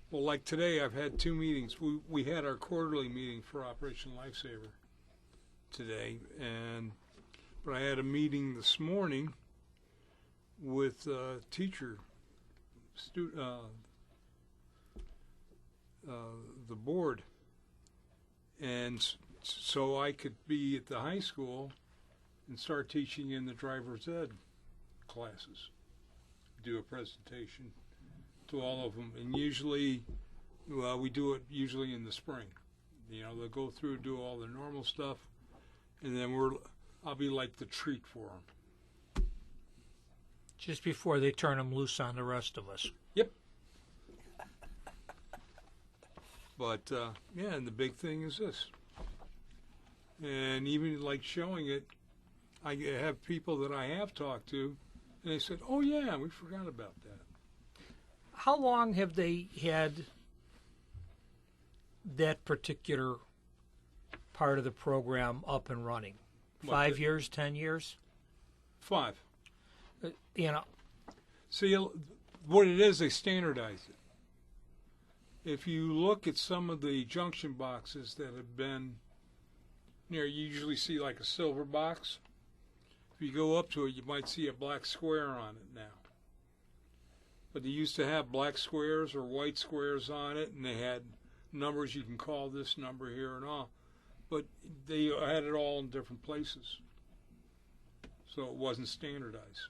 well, like today, I've had 2 meetings. We had our quarterly meeting for Operation Lifesaver today, but I had a meeting this morning with a teacher. The board, and so I could be at the high school and start teaching in the driver's ed classes, do a presentation to all of them, and usually we do it usually in the spring. They'll go through, do all the normal stuff, and then I'll be like the treat for them. Just before they turn them loose on the rest of us. Yep. But, and the big thing is this. And even like showing it, I have people that I have talked to, and they said, oh, yeah, we forgot about that. How long have they had that particular part of the program up and running? 5 years, 10 years? 5. You know, See, what it is, they standardize it. If you look at some of the junction boxes that have been near, you usually see like a silver box. If you go up to it, you might see a black square on it now. But they used to have black squares or white squares on it, and they had numbers. You can call this number here and all. But they had it all in different places. So it wasn't standardized.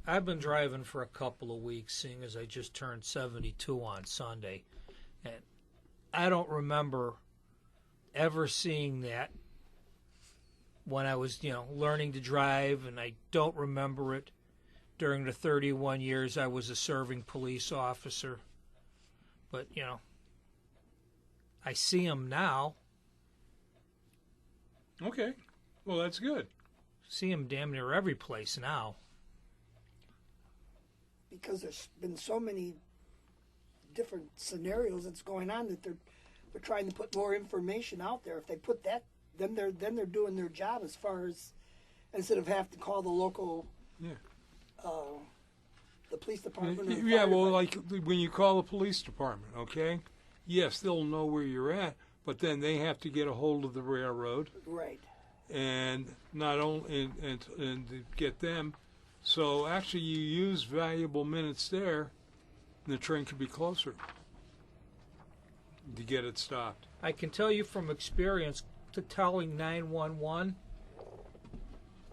I've been driving for a couple of weeks, seeing as I just turned 72 on Sunday. And I don't remember ever seeing that when I was, learning to drive, and I don't remember it during the 31 years I was a serving police officer. But, I see them now. Okay. Well, that's good. See them damn near every place now. Because there's been so many different scenarios that's going on that they're trying to put more information out there. If they put that, then they're doing their job as far as instead of having to call the local, the police department. Yeah, well, like when you call the police department, okay? Yes, they'll know where you're at, but then they have to get a hold of the railroad, right? And not only and to get them. So actually, you use valuable minutes there, and the train could be closer to get it stopped. I can tell you from experience, to telling 911,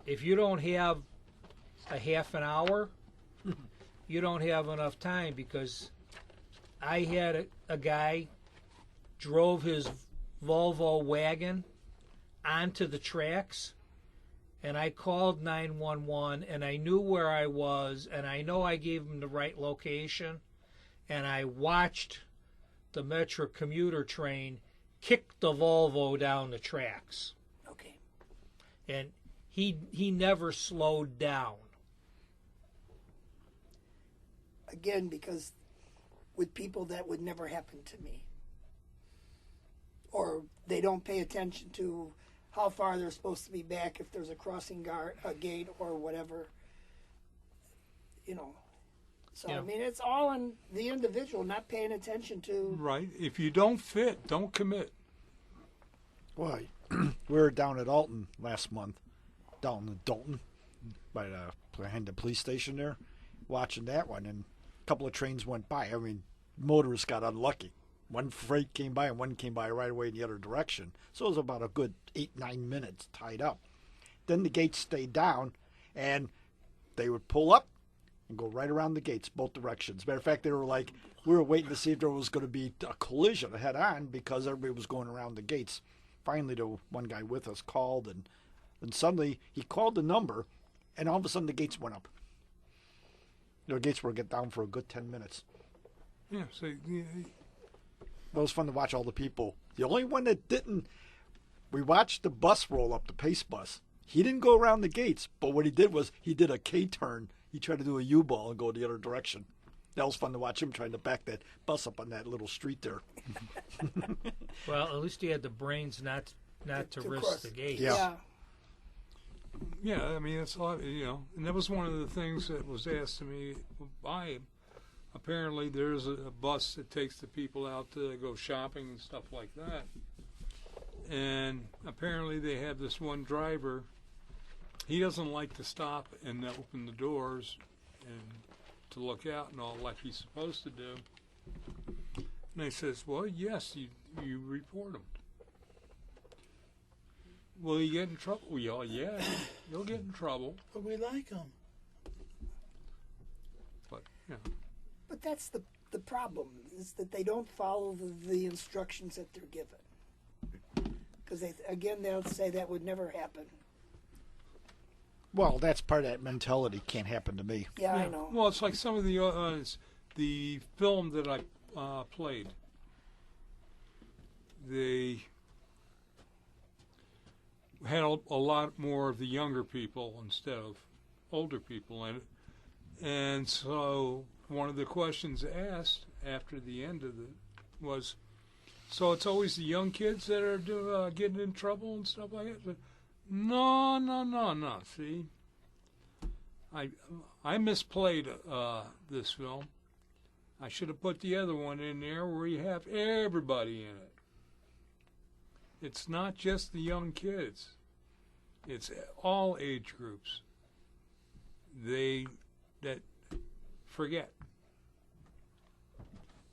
if you don't have a half an hour, you don't have enough time, because I had a guy drove his Volvo wagon onto the tracks, and I called 911, and I knew where I was, and I know I gave him the right location, and I watched the Metro commuter train kick the Volvo down the tracks. Okay. And he never slowed down. Again, because with people that would never happen to me. Or they don't pay attention to how far they're supposed to be back if there's a crossing guard, a gate, or whatever. So, Yeah. I mean, it's all on the individual not paying attention to. Right. If you don't fit, don't commit. Why? We were down at Alton last month, down in Dalton, behind the police station there, watching that one, and a couple of trains went by. I mean, motorists got unlucky. One freight came by and one came by right away in the other direction. So it was about a good 8-9 minutes tied up. Then the gates stayed down, and they would pull up and go right around the gates, both directions. Matter of fact, they were like, we were waiting to see if there was going to be a collision head on because everybody was going around the gates. Finally, the one guy with us called, and suddenly he called the number, and all of a sudden the gates went up. The gates were get down for a good 10 minutes. Yeah. So. Yeah. It was fun to watch all the people. The only one that didn't, we watched the bus roll up, the pace bus. He didn't go around the gates, but what he did was he did a K-turn. He tried to do a U-ball and go the other direction. That was fun to watch him trying to back that bus up on that little street there. Well, at least he had the brains not to risk cross. the gate. Yeah. Yeah, I mean, it's a lot, and that was one of the things that was asked to me by him. Apparently, there's a bus that takes the people out to go shopping and stuff like that. And apparently, they have this one driver. He doesn't like to stop and open the doors and to look out and all like he's supposed to do. And they says, well, yes, you report him. Will you get in trouble? Well, yeah, you'll get in trouble. But we like them. But, But that's the problem, is that they don't follow the instructions that they're given. Because, they'll say that would never happen. Well, that's part of that mentality. Can't happen to me. Yeah, I know. Well, it's like some of the film that I played. They had a lot more of the younger people instead of older people in it. And so one of the questions asked after the end of it was, so it's always the young kids that are getting in trouble and stuff like that? But no. See, I misplayed this film. I should have put the other one in there where you have everybody in it. It's not just the young kids. It's all age groups. That forget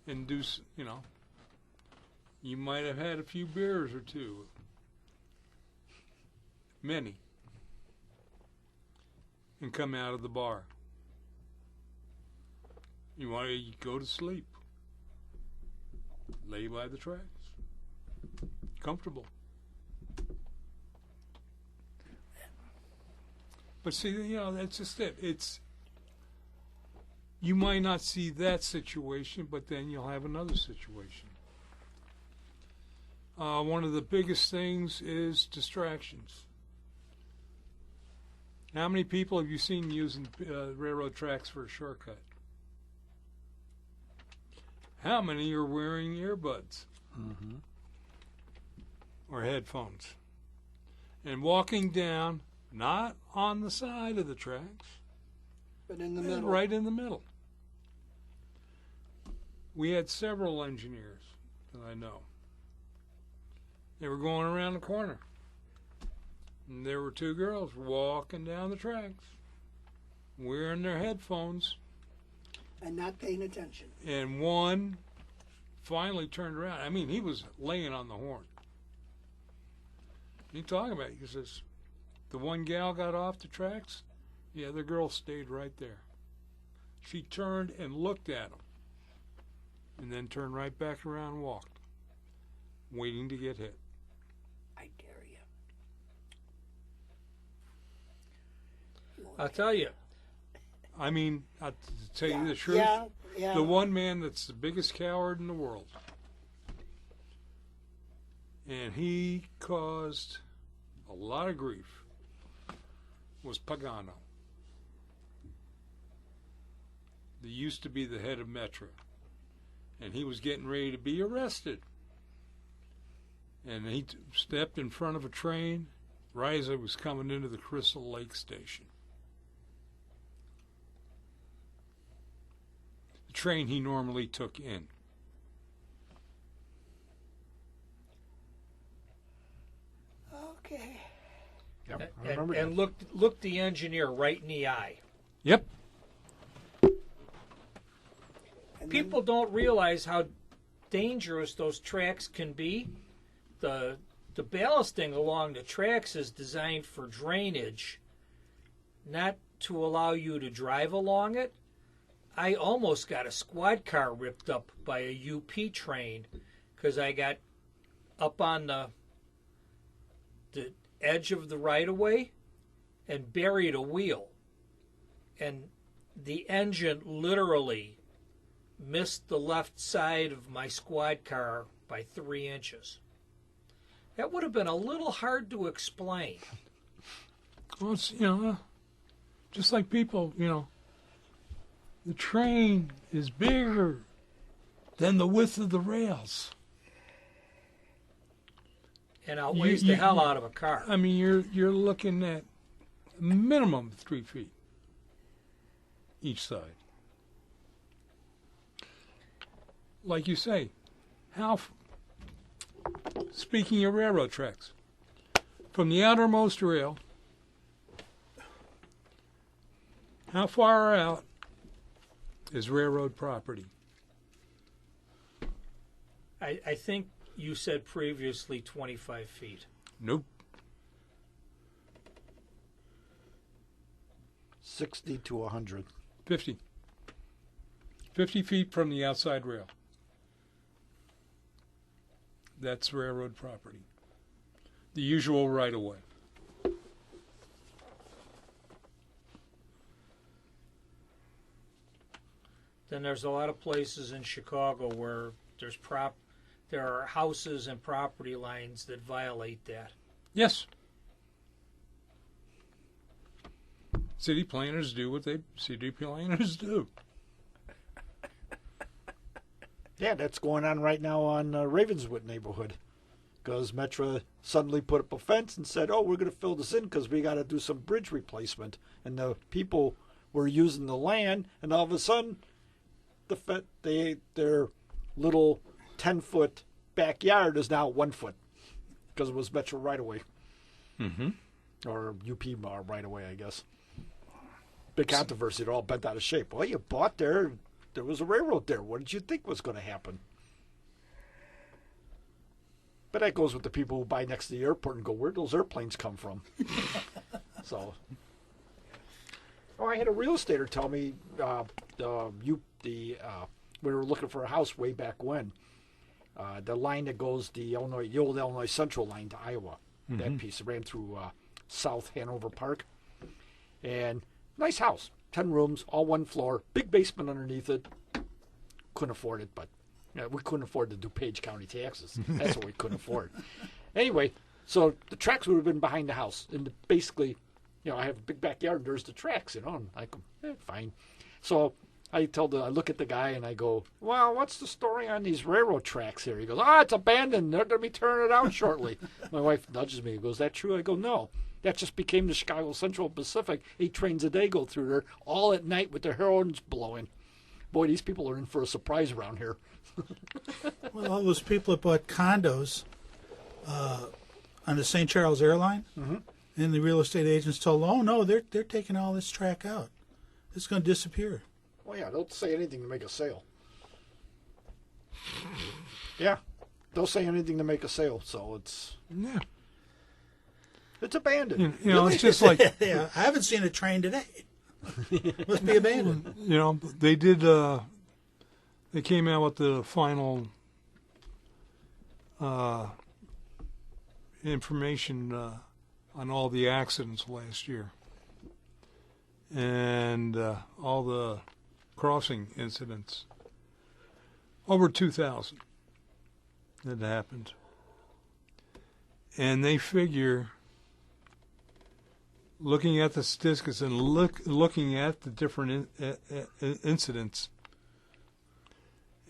and do, you might have had a few beers or two. Many. And come out of the bar. You want to go to sleep. Lay by the tracks. Comfortable. But see, that's just it. You might not see that situation, but then you'll have another situation. One of the biggest things is distractions. How many people have you seen using railroad tracks for a shortcut? How many are wearing earbuds? Mm-hmm. Or headphones? And walking down, not on the side of the tracks, But in the middle. right in the middle. We had several engineers that I know. They were going around the corner. And there were two girls walking down the tracks, wearing their headphones. And not paying attention. And one finally turned around. I mean, he was laying on the horn. He talking about it. He says, the one gal got off the tracks, the other girl stayed right there. She turned and looked at him, and then turned right back around and walked, waiting to get hit. I dare you. I'll tell you. I mean, to tell you the truth, Yeah. the one man that's the biggest coward in the world, and he caused a lot of grief, was Pagano. He used to be the head of Metro, and he was getting ready to be arrested. And he stepped in front of a train right as it was coming into the Crystal Lake station. The train he normally took in. Okay. Yep, I remember And that. looked the engineer right in the eye. Yep. And People don't realize how dangerous those tracks can be. The ballasting along the tracks is designed for drainage, not to allow you to drive along it. I almost got a squad car ripped up by a UP train because I got up on the edge of the right-of-way and buried a wheel. And the engine literally missed the left side of my squad car by 3 inches. That would have been a little hard to explain. Well, it's, just like people, the train is bigger than the width of the rails. And outweighs the hell out of a car. I mean, you're looking at a minimum of 3 feet each side. Like you say, speaking of railroad tracks, from the outermost rail, how far out is railroad property? I think you said previously 25 feet. Nope. 60 to 100. 50. 50 feet from the outside rail. That's railroad property. The usual right-of-way. Then there's a lot of places in Chicago where there are houses and property lines that violate that. Yes. City planners do what city planners do. Yeah, that's going on right now on Ravenswood neighborhood. Because Metro suddenly put up a fence and said, oh, we're going to fill this in because we got to do some bridge replacement. And the people were using the land, and all of a sudden, their little 10-foot backyard is now 1 foot because it was Metro right away. Mm-hmm. Or UP right away, I guess. Big controversy. They're all bent out of shape. Well, you bought there. There was a railroad there. What did you think was going to happen? But that goes with the people who buy next to the airport and go, where'd those airplanes come from? So, I had a real estater tell me we were looking for a house way back when. The line that goes the old Illinois Central line to Iowa. Mm-hmm. That piece ran through South Hanover Park. And nice house, 10 rooms, all one floor, big basement underneath it. Couldn't afford it, but we couldn't afford to do Page County taxes. That's what we couldn't afford. Anyway, so the tracks would have been behind the house. And basically, I have a big backyard, and there's the tracks, and I go, fine. So I look at the guy, and I go, well, what's the story on these railroad tracks here? He goes, it's abandoned. They're going to be turning it out shortly. My wife nudges me and goes, is that true? I go, no. That just became the Chicago Central Pacific. 8 trains a day go through there, all at night with their horns blowing. Boy, these people are in for a surprise around here. Well, all those people that bought condos on the St. Charles Airline, mm-hmm. and the real estate agents told, oh, no, they're taking all this track out. It's going to disappear. Well, yeah, don't say anything to make a sale. Yeah, don't say anything to make a sale, so it's abandoned. It's just like... Yeah, I haven't seen a train today. Must be abandoned. They did... they came out with the final information on all the accidents last year. And all the crossing incidents. Over 2,000 that happened. And they figure, looking at the statistics and looking at the different incidents,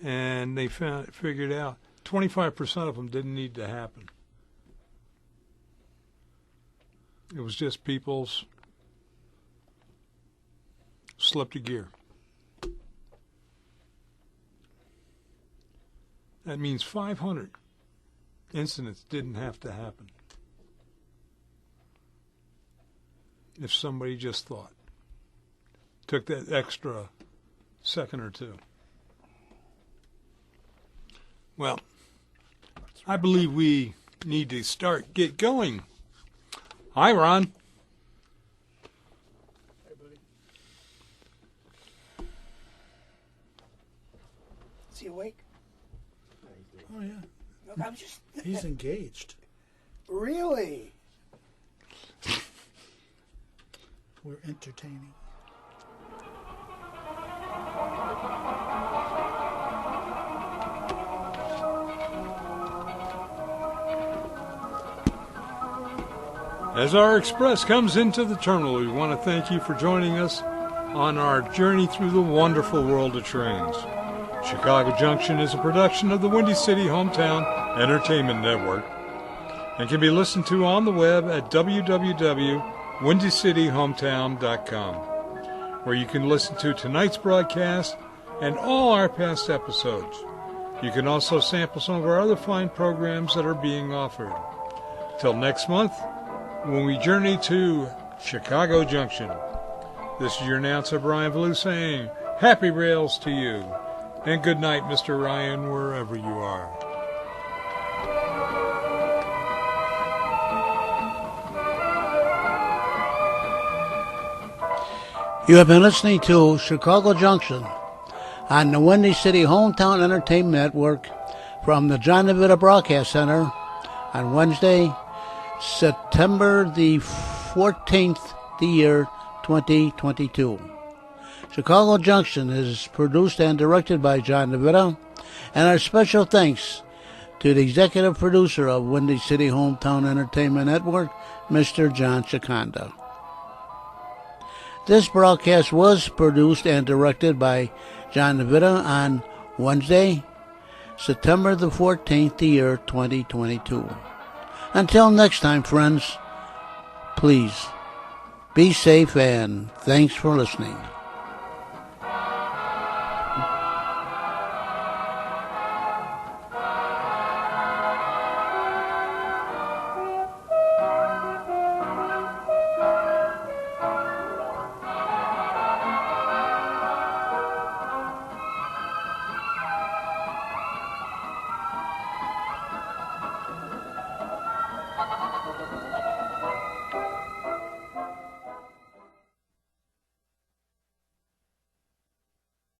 and they figured out 25% of them didn't need to happen. It was just people's slipped a gear. That means 500 incidents didn't have to happen if somebody just thought. Took that extra second or two. Well, I believe we need to get going. Hi, Ron. Hey, buddy. Is he awake? Oh, yeah. Look, I'm just... He's engaged. Really? We're entertaining. As our express comes into the terminal, we want to thank you for joining us on our journey through the wonderful world of trains. Chicago Junction is a production of the Windy City Hometown Entertainment Network and can be listened to on the web at www.windycityhometown.com, where you can listen to tonight's broadcast and all our past episodes. You can also sample some of our other fine programs that are being offered. Till next month, when we journey to Chicago Junction, this is your announcer, Brian Valou, saying happy rails to you, and good night, Mr. Ryan, wherever you are. You have been listening to Chicago Junction on the Windy City Hometown Entertainment Network from the John DeVita Broadcast Center on Wednesday, September the 14th, the year 2022. Chicago Junction is produced and directed by John DeVita, and our special thanks to the executive producer of Windy City Hometown Entertainment Network, Mr. John Chikanda. This broadcast was produced and directed by John DeVita on Wednesday, September the 14th, the year 2022. Until next time, friends, please be safe and thanks for listening.